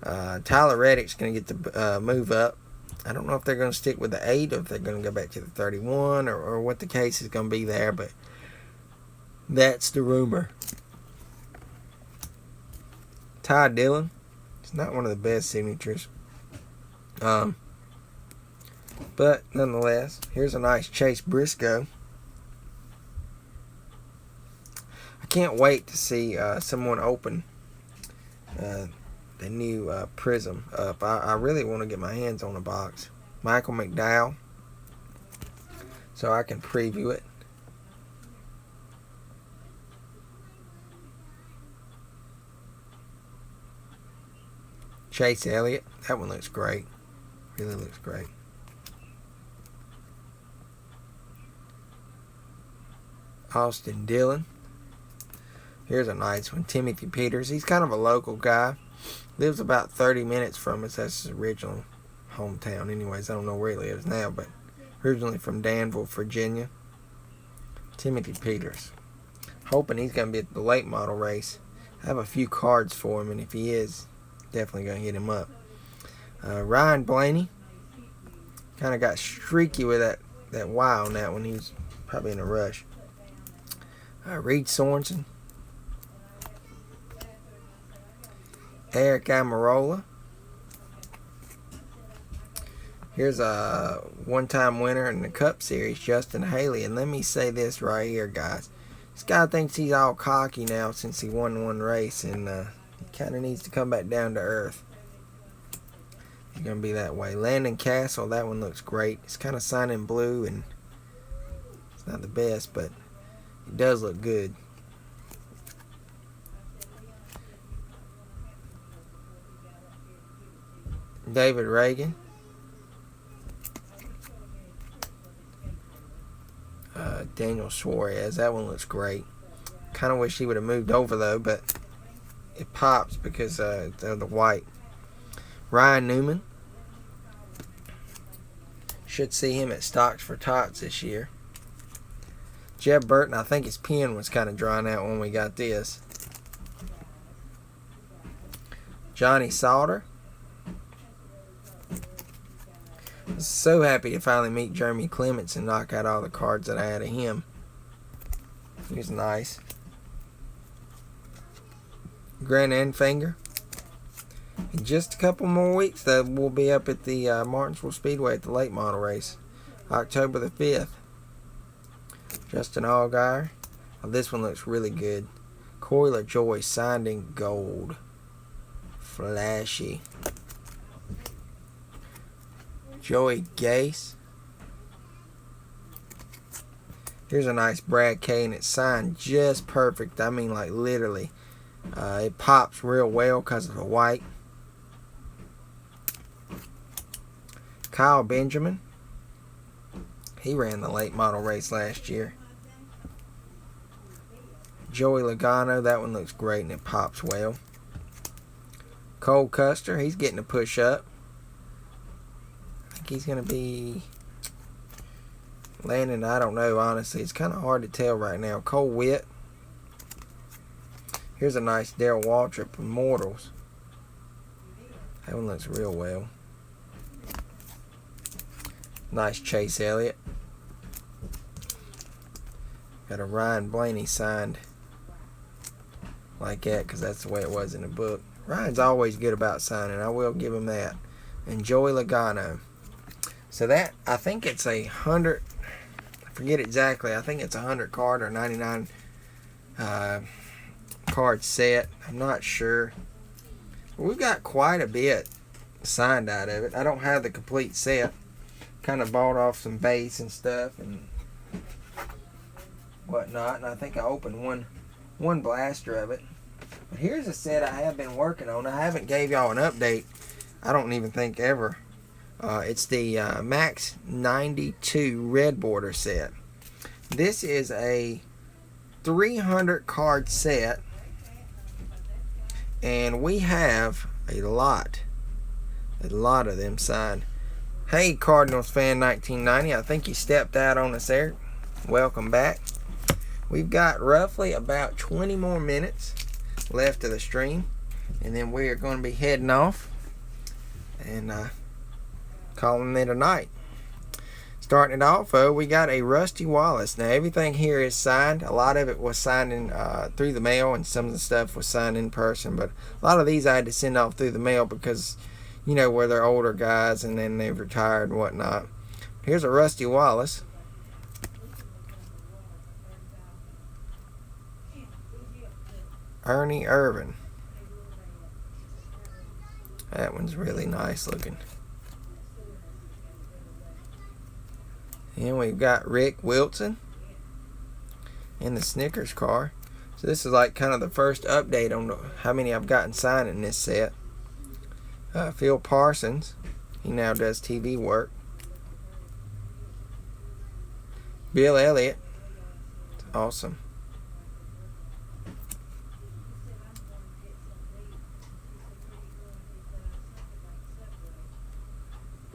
Tyler Reddick's going to get the move up. I don't know if they're going to stick with the 8 or if they're going to go back to the 31 or what the case is going to be there, but that's the rumor. Ty Dillon. It's not one of the best signatures. But nonetheless, here's a nice Chase Briscoe. I can't wait to see someone open the new Prism up. I really want to get my hands on a box. Michael McDowell, so I can preview it. Chase Elliott, that one looks great. Really looks great. Austin Dillon. Here's a nice one. Timothy Peters. He's kind of a local guy. Lives about 30 minutes from us. That's his original hometown. Anyways, I don't know where he lives now, but originally from Danville, Virginia. Timothy Peters. Hoping he's going to be at the late model race. I have a few cards for him, and if he is, definitely going to hit him up. Ryan Blaney. Kind of got streaky with that Y on that one. He was probably in a rush. Reed Sorensen. Eric Amarola. Here's a one-time winner in the Cup Series, Justin Haley. And let me say this right here, guys. This guy thinks he's all cocky now since he won one race, and he kind of needs to come back down to earth. He's going to be that way. Landon Castle, that one looks great. It's kind of signed in blue, and it's not the best, but it does look good. David Reagan. Daniel Suarez, that one looks great. Kind of wish he would have moved over though, but it pops because of the white. Ryan Newman. Should see him at Stocks for Tots this year. Jeb Burton, I think his pen was kind of drying out when we got this. Johnny Sauter. So happy to finally meet Jeremy Clements and knock out all the cards that I had of him. He's nice. Grant Enfinger. In just a couple more weeks, though, we'll be up at the Martinsville Speedway at the late model race. October the 5th. Justin Allgaier. Oh, this one looks really good. Corey LaJoy signed in gold. Flashy. Joey Gase. Here's a nice Brad K, and it's signed just perfect. I mean, like literally. It pops real well because of the white. Kyle Benjamin. He ran the late model race last year. Joey Logano, that one looks great and it pops well. Cole Custer, he's getting a push up. I think he's going to be landing, I don't know, honestly. It's kind of hard to tell right now. Cole Witt. Here's a nice Darrell Waltrip Immortals. That one looks real well. Nice Chase Elliott. Got a Ryan Blaney signed like that because that's the way it was in the book. Ryan's always good about signing. I will give him that. And Joey Logano. So that, I think it's 100, I forget exactly. I think it's 100 card or 99 card set. I'm not sure. We've got quite a bit signed out of it. I don't have the complete set. Kind of bought off some base and stuff and whatnot. And I think I opened one blaster of it. But here's a set I have been working on. I haven't gave y'all an update. I don't even think ever. It's the Max 92 Red Border set. This is a 300 card set. And we have a lot of them signed. Hey, Cardinals fan 1990. I think you stepped out on us there. Welcome back. We've got roughly about 20 more minutes left of the stream. And then we are going to be heading off and calling it a night. Starting it off, we got a Rusty Wallace. Now, everything here is signed. A lot of it was signed in through the mail, and some of the stuff was signed in person. But a lot of these I had to send off through the mail because, you know, where they're older guys and then they've retired and whatnot. Here's a Rusty Wallace. Ernie Irvin. That one's really nice looking. And we've got Rick Wilson in the Snickers car. So this is like kind of the first update on how many I've gotten signed in this set. Phil Parsons. He now does TV work. Bill Elliott. Awesome.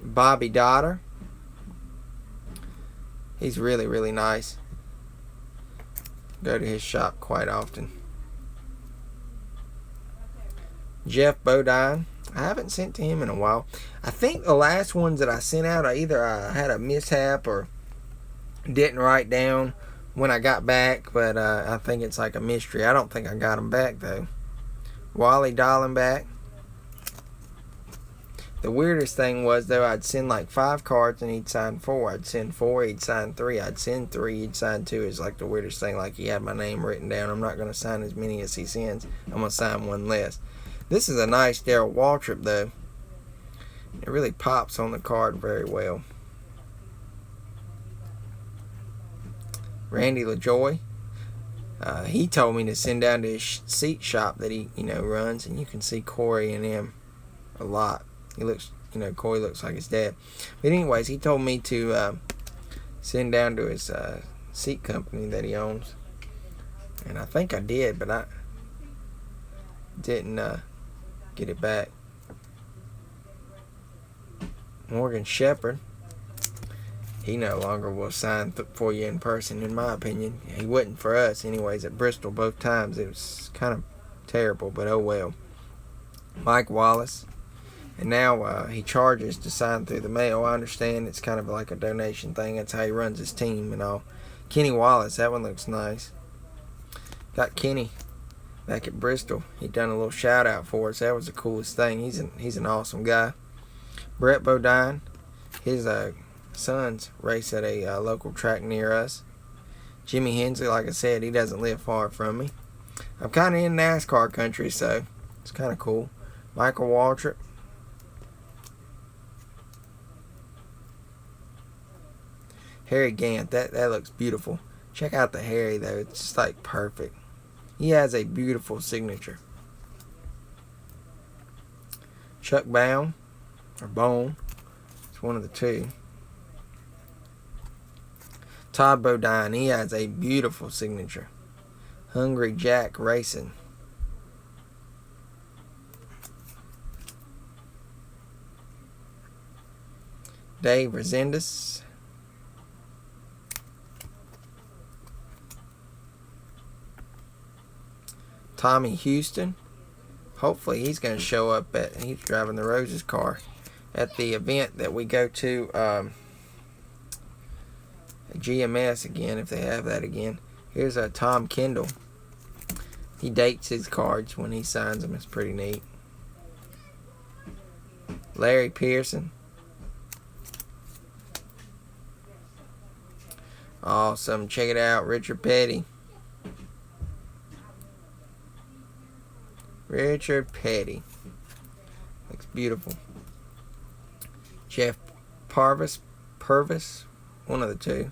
Bobby Dotter. He's really, really nice. Go to his shop quite often. Jeff Bodine. I haven't sent to him in a while. I think the last ones that I sent out, I either had a mishap or didn't write down when I got back, but I think it's like a mystery. I don't think I got them back, though. Wally Dallenbach. The weirdest thing was, though, I'd send like 5 cards and he'd sign 4. I'd send 4, he'd sign 3. I'd send 3, he'd sign 2. It's like the weirdest thing. Like, he had my name written down. I'm not going to sign as many as he sends. I'm going to sign one less. This is a nice Darryl Waltrip, though. It really pops on the card very well. Randy LaJoy. He told me to send down to his seat shop that he, runs, and you can see Corey and him a lot. He looks, Corey looks like his dad. But anyways, he told me to send down to his seat company that he owns. And I think I did, but I didn't get it back. Morgan Shepherd. He no longer will sign for you in person, in my opinion. He wouldn't for us, anyways, at Bristol both times. It was kind of terrible, but oh well. Mike Wallace. And now he charges to sign through the mail. I understand it's kind of like a donation thing. That's how he runs his team and all. Kenny Wallace, that one looks nice. Got Kenny back at Bristol. He done a little shout out for us. That was the coolest thing. He's an awesome guy. Brett Bodine, his sons race at a local track near us. Jimmy Hensley, like I said, he doesn't live far from me. I'm kind of in NASCAR country, so it's kind of cool. Michael Waltrip. Harry Gant, that looks beautiful. Check out the Harry, though. It's just like perfect. He has a beautiful signature. Chuck Bone, or Bone. It's one of the two. Todd Bodine, he has a beautiful signature. Hungry Jack Racing. Dave Resendez. Tommy Houston. Hopefully he's going to show up he's driving the Roses car at the event that we go to, GMS again, if they have that again. Here's Tom Kendall. He dates his cards when he signs them. It's pretty neat. Larry Pearson. Awesome. Check it out. Richard Petty. Richard Petty. Looks beautiful. Jeff Purvis, one of the two.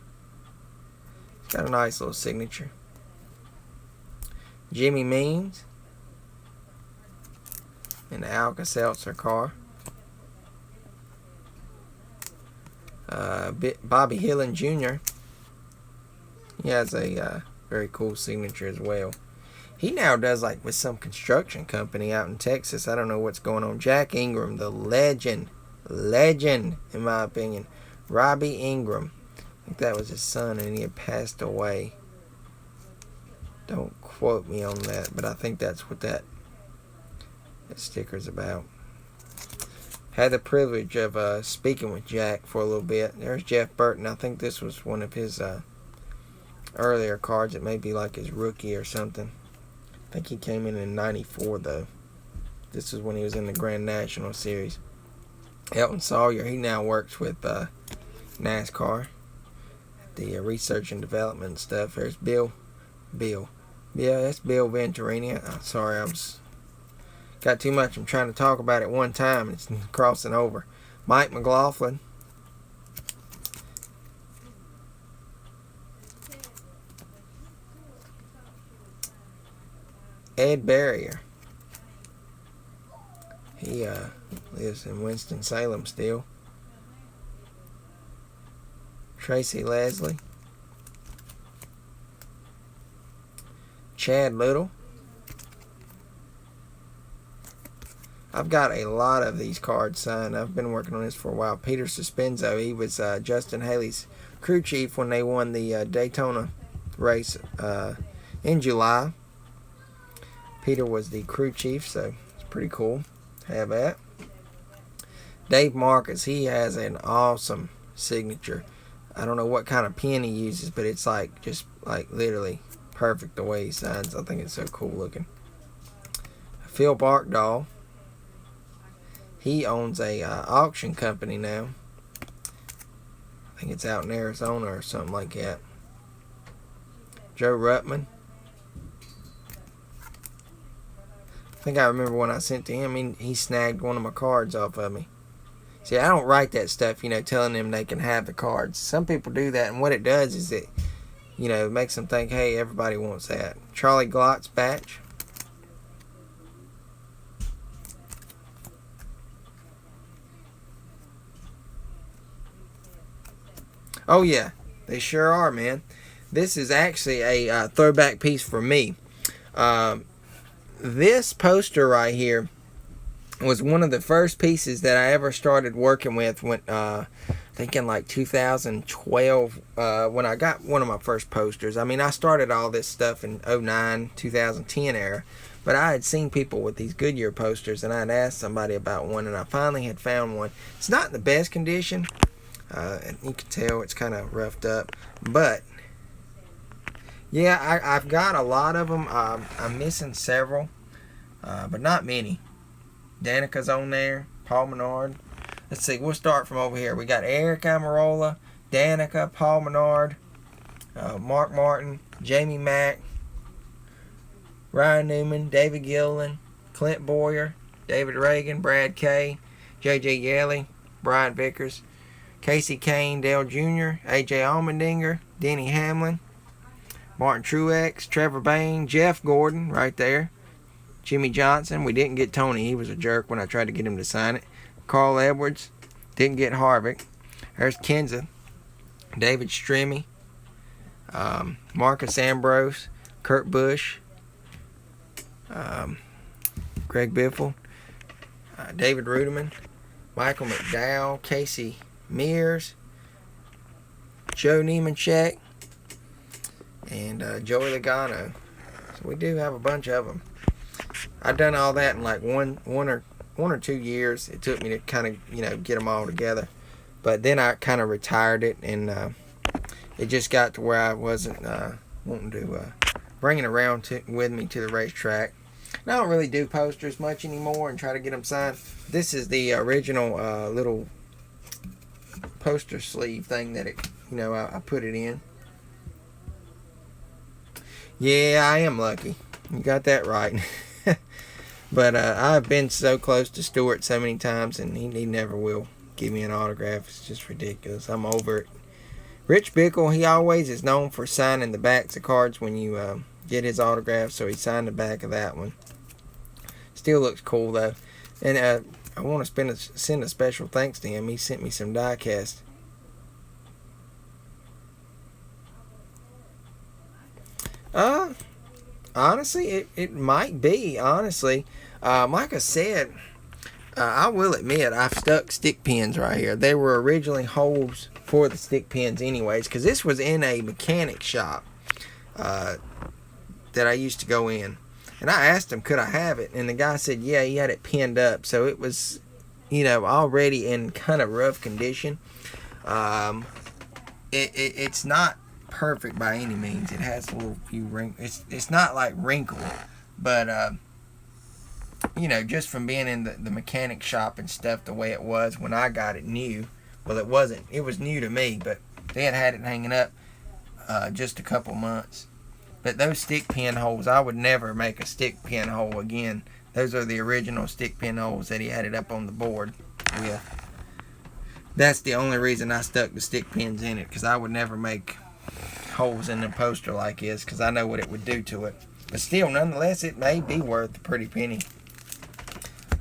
It's got a nice little signature. Jimmy Means. In the Alka-Seltzer car. Bobby Hillin Jr. He has a very cool signature as well. He now does like with some construction company out in Texas. I don't know what's going on. Jack Ingram, the legend in my opinion. Robbie Ingram. I think that was his son and he had passed away. Don't quote me on that, but I think that's what that sticker's about. Had the privilege of speaking with Jack for a little bit. There's Jeff Burton. I think this was one of his earlier cards. It may be like his rookie or something. I think he came in '94 though. This is when he was in the Grand National Series. Elton Sawyer, he now works with NASCAR, the research and development stuff. There's Bill. Yeah, that's Bill Venturini. Sorry, I got too much. I'm trying to talk about it one time and it's crossing over. Mike McLaughlin. Ed Barrier. He lives in Winston-Salem still. Tracy Leslie. Chad Little. I've got a lot of these cards signed. I've been working on this for a while. Peter Suspenzo. He was Justin Haley's crew chief when they won the Daytona race in July. Peter was the crew chief, so it's pretty cool. Have that. Dave Marcus, he has an awesome signature. I don't know what kind of pen he uses, but it's like just like literally perfect the way he signs. I think it's so cool looking. Phil Barkdahl. He owns a auction company now. I think it's out in Arizona or something like that. Joe Ruttman. I think I remember when I sent to him, he snagged one of my cards off of me. See, I don't write that stuff, telling them they can have the cards. Some people do that, and what it does is it, makes them think, hey, everybody wants that. Charlie Glott's batch. Oh, yeah. They sure are, man. This is actually a throwback piece for me. This poster right here was one of the first pieces that I ever started working with when, I think in like 2012, when I got one of my first posters. I mean, I started all this stuff in 09, 2010 era, but I had seen people with these Goodyear posters, and I had asked somebody about one, and I finally had found one. It's not in the best condition. And you can tell it's kind of roughed up, but yeah, I've got a lot of them. I'm missing several, but not many. Danica's on there. Paul Menard. Let's see. We'll start from over here. We got Eric Amarola, Danica, Paul Menard, Mark Martin, Jamie Mack, Ryan Newman, David Gilliland, Clint Boyer, David Reagan, Brad Kay, J.J. Yelly, Brian Vickers, Casey Kane, Dale Jr., A.J. Allmendinger, Denny Hamlin, Martin Truex, Trevor Bain, Jeff Gordon, right there. Jimmy Johnson. We didn't get Tony. He was a jerk when I tried to get him to sign it. Carl Edwards. Didn't get Harvick. There's Kenza. David Stremme. Marcus Ambrose. Kurt Busch. Greg Biffle. David Ruderman. Michael McDowell. Casey Mears. Joe Nemechek. And Joey Logano. So we do have a bunch of them. I've done all that in like one or 2 years. It took me to kind of get them all together, but then I kind of retired it, and it just got to where I wasn't wanting to bring it around with me to the racetrack. And I don't really do posters much anymore and try to get them signed. This is the original little poster sleeve thing that I put it in. Yeah, I am lucky. You got that right. But I've been so close to Stewart so many times, and he never will give me an autograph. It's just ridiculous. I'm over it. Rich Bickle, he always is known for signing the backs of cards when you get his autograph, so he signed the back of that one. Still looks cool, though. And I want to send a special thanks to him. He sent me some die cast. Honestly, it might be, honestly. Like I said, I will admit, I've stuck stick pins right here. They were originally holes for the stick pins anyways, because this was in a mechanic shop that I used to go in. And I asked him, could I have it? And the guy said, yeah, he had it pinned up. So it was, already in kind of rough condition. It's not perfect by any means. It has a little few wrinkles. It's not like wrinkled, but just from being in the mechanic shop and stuff the way it was when I got it new. Well, it wasn't. It was new to me, but they had it hanging up just a couple months. But those stick pin holes, I would never make a stick pin hole again. Those are the original stick pin holes that he had it up on the board with. That's the only reason I stuck the stick pins in it, because I would never make holes in the poster like this, because I know what it would do to it. But still, nonetheless, it may be worth a pretty penny.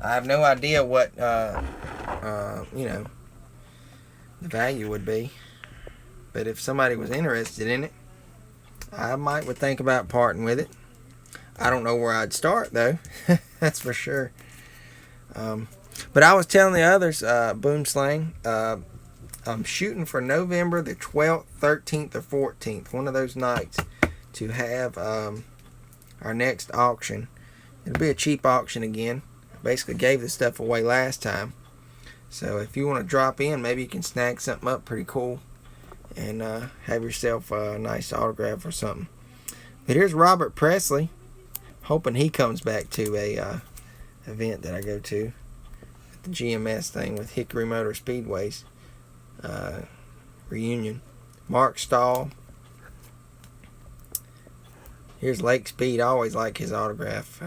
I have no idea what the value would be, but if somebody was interested in it, I would think about parting with it. I don't know where I'd start, though. That's for sure. But I was telling the others, Boom Slang, I'm shooting for November the 12th, 13th, or 14th, one of those nights, to have our next auction. It'll be a cheap auction again. I basically gave this stuff away last time. So if you want to drop in, maybe you can snag something up pretty cool and have yourself a nice autograph or something. But here's Robert Presley. Hoping he comes back to a event that I go to. the GMS thing with Hickory Motor Speedway's reunion. Mark Stahl. Here's Lake Speed. I always like his autograph.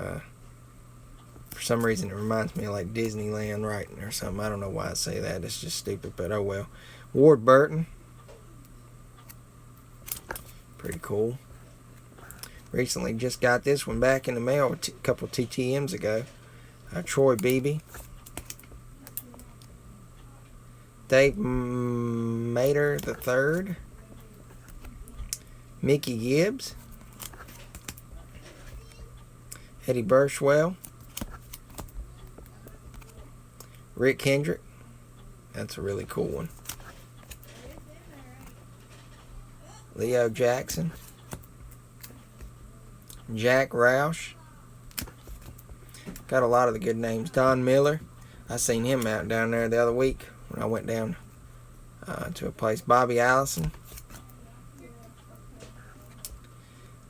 For some reason, it reminds me of like Disneyland writing or something. I don't know why I say that. It's just stupid, but oh well. Ward Burton. Pretty cool. Recently just got this one back in the mail a couple TTMs ago. Troy Beebe. Dave Mater III. Mickey Gibbs. Eddie Burchwell. Rick Hendrick. That's a really cool one. Leo Jackson. Jack Roush. Got a lot of the good names. Don Miller. I seen him out down there the other week when I went down to a place. Bobby Allison.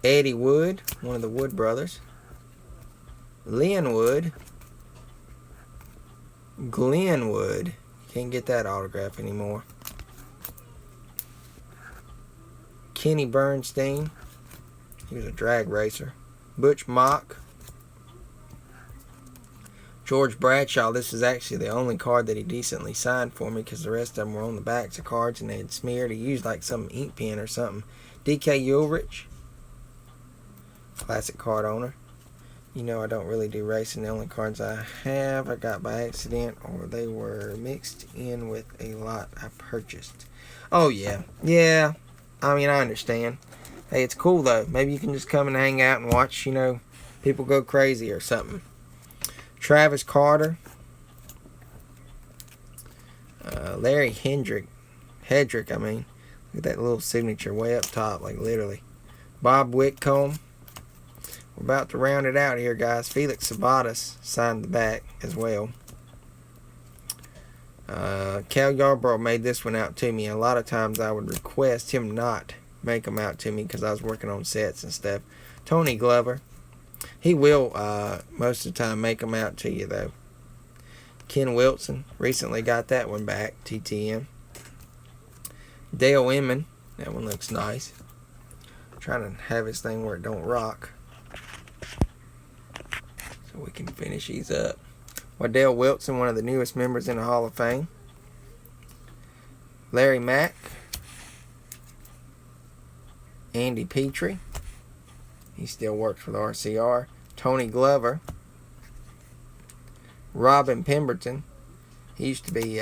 Eddie Wood, one of the Wood brothers. Lynn Wood. Glenn Wood. Can't get that autograph anymore. Kenny Bernstein. He was a drag racer. Butch Mock. George Bradshaw. This is actually the only card that he decently signed for me because the rest of them were on the backs of cards and they had smeared. He used like some ink pen or something. D.K. Ulrich. Classic card owner. You know I don't really do racing. The only cards I have I got by accident or they were mixed in with a lot I purchased. Oh yeah. Yeah. I mean, I understand. Hey, it's cool though. Maybe you can just come and hang out and watch, you know, people go crazy or something. Travis Carter. Larry Hedrick, I mean. Look at that little signature way up top, like literally. Bob Whitcomb. We're about to round it out here, guys. Felix Sabatas signed the back as well. Cal Yarborough made this one out to me. A lot of times I would request him not make them out to me because I was working on sets and stuff. Tony Glover. He will most of the time make them out to you though. Ken Wilson. Recently got that one back. TTM. Dale Inman. That one looks nice. I'm trying to have his thing where it don't rock. So we can finish these up. Waddell Wilson, one of the newest members in the Hall of Fame. Larry Mack. Andy Petrie. He still works for the RCR. Tony Glover. Robin Pemberton. He used to be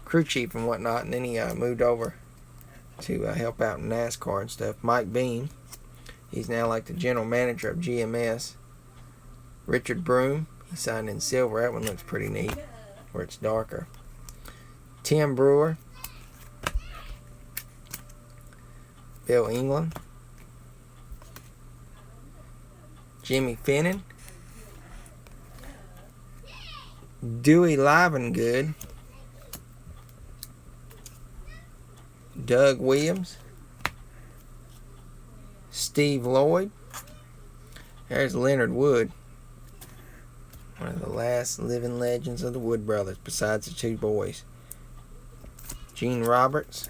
crew chief and whatnot, and then he moved over to help out in NASCAR and stuff. Mike Beam. He's now like the general manager of GMS. Richard Broom. He signed in silver. That one looks pretty neat where it's darker. Tim Brewer. Bill England. Jimmy Finnan. Dewey Livengood. Doug Williams. Steve Lloyd. There's Leonard Wood. One of the last living legends of the Wood brothers besides the two boys. Gene Roberts.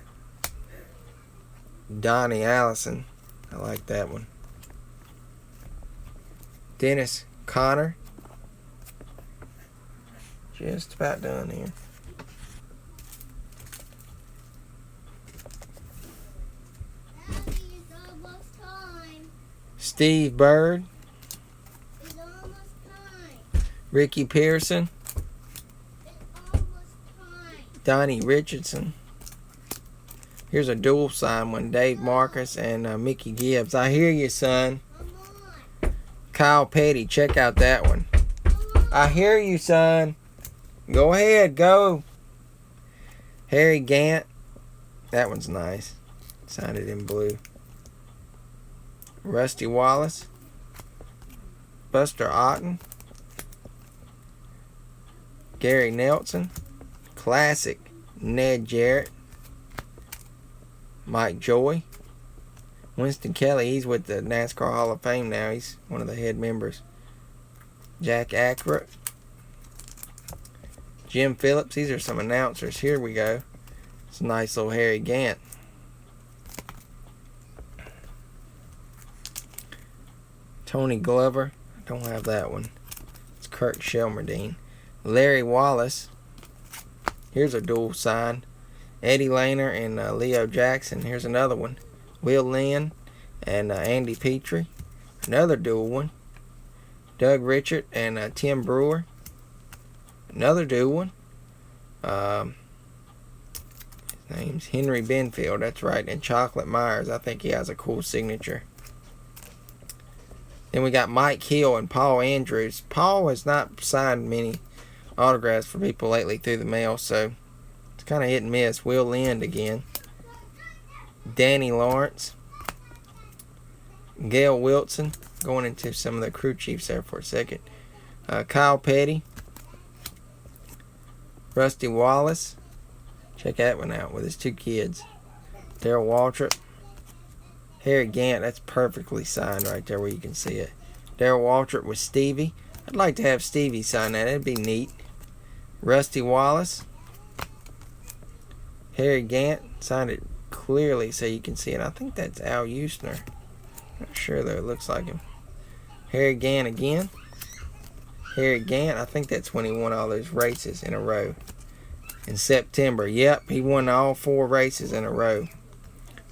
Donnie Allison. I like that one. Dennis Connor. Just about done here. Daddy, it's almost time. Steve Bird. It's almost time. Ricky Pearson. It's almost time. Donnie Richardson. Here's a dual sign one. Dave Marcus and Mickey Gibbs. I hear you, son. Come on. Kyle Petty. Check out that one. I hear you, son. Go ahead. Go. Harry Gant. That one's nice. Signed it in blue. Rusty Wallace. Buster Otten. Gary Nelson. Classic. Ned Jarrett. Mike Joy. Winston Kelly. He's with the NASCAR Hall of Fame now. He's one of the head members. Jack Ackroyd. Jim Phillips. These are some announcers. Here we go. It's a nice little Harry Gant. Tony Glover. I don't have that one. It's Kirk Shelmerdine. Larry Wallace. Here's a dual sign. Eddie Lehner and Leo Jackson. Here's another one. Will Lynn and Andy Petrie. Another dual one. Doug Richard and Tim Brewer. Another dual one. His name's Henry Benfield. That's right. And Chocolate Myers. I think he has a cool signature. Then we got Mike Hill and Paul Andrews. Paul has not signed many autographs for people lately through the mail, so it's kind of hit and miss. Will Lind again. Danny Lawrence. Gail Wilson. Going into some of the crew chiefs there for a second. Kyle Petty. Rusty Wallace. Check that one out with his 2 kids. Darrell Waltrip. Harry Gant. That's perfectly signed right there where you can see it. Darrell Waltrip with Stevie. I'd like to have Stevie sign that. That'd be neat. Rusty Wallace. Harry Gant. Signed it clearly so you can see it. I think that's Al Eusner. Not sure though. It looks like him. Harry Gant again. Harry Gant. I think that's when he won all those races in a row. In September. Yep, he won all 4 races in a row.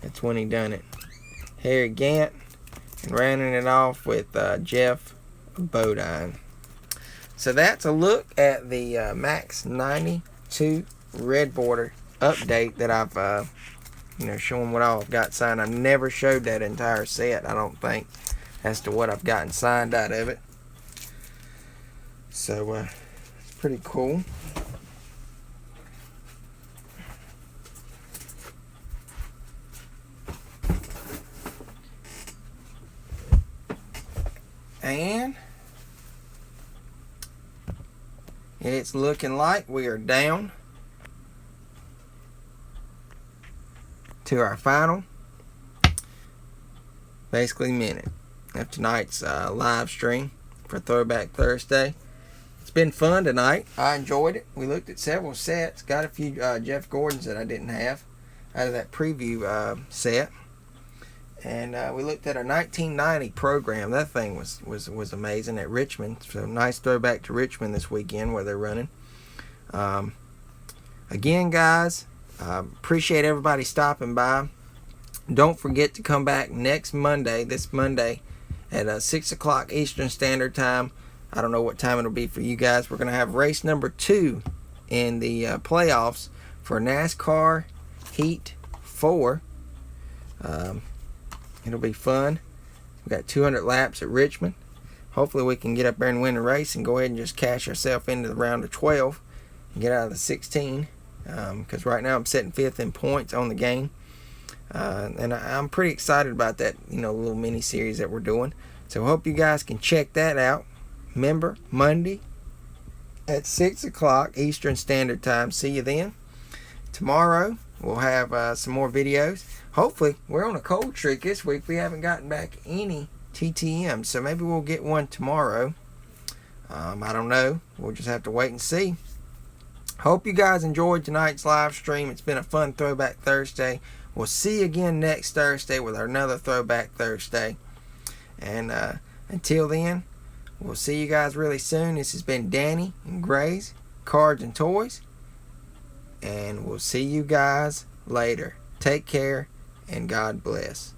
That's when he done it. Harry Gant. And rounding it off with Jeff Bodine. So that's a look at the Max 92 red border update that I've showing what all I've got signed. I've never showed that entire set, I don't think, as to what I've gotten signed out of it. So it's pretty cool. And it's looking like we are down to our final, basically, minute of tonight's live stream for Throwback Thursday. It's been fun tonight. I enjoyed it. We looked at several sets. Got a few Jeff Gordons that I didn't have out of that preview set. And we looked at our 1990 program. That thing was amazing at Richmond. So nice throwback to Richmond this weekend where they're running. Again, guys, appreciate everybody stopping by. Don't forget to come back next Monday, this Monday, at 6 o'clock Eastern Standard Time. I don't know what time it'll be for you guys. We're going to have race number 2 in the playoffs for NASCAR Heat 4. It'll be fun. We got 200 laps at Richmond. Hopefully we can get up there and win the race and go ahead and just cash ourselves into the round of 12 and get out of the 16. Because right now I'm sitting 5th in points on the game. And I'm pretty excited about that, little mini series that we're doing. So I hope you guys can check that out. Remember, Monday at 6 o'clock Eastern Standard Time. See you then. Tomorrow we'll have some more videos. Hopefully, we're on a cold streak this week. We haven't gotten back any TTM, so maybe we'll get one tomorrow. I don't know. We'll just have to wait and see. Hope you guys enjoyed tonight's live stream. It's been a fun Throwback Thursday. We'll see you again next Thursday with another Throwback Thursday. And until then, we'll see you guys really soon. This has been Danny and Gray's Cards and Toys. And we'll see you guys later. Take care. And God bless.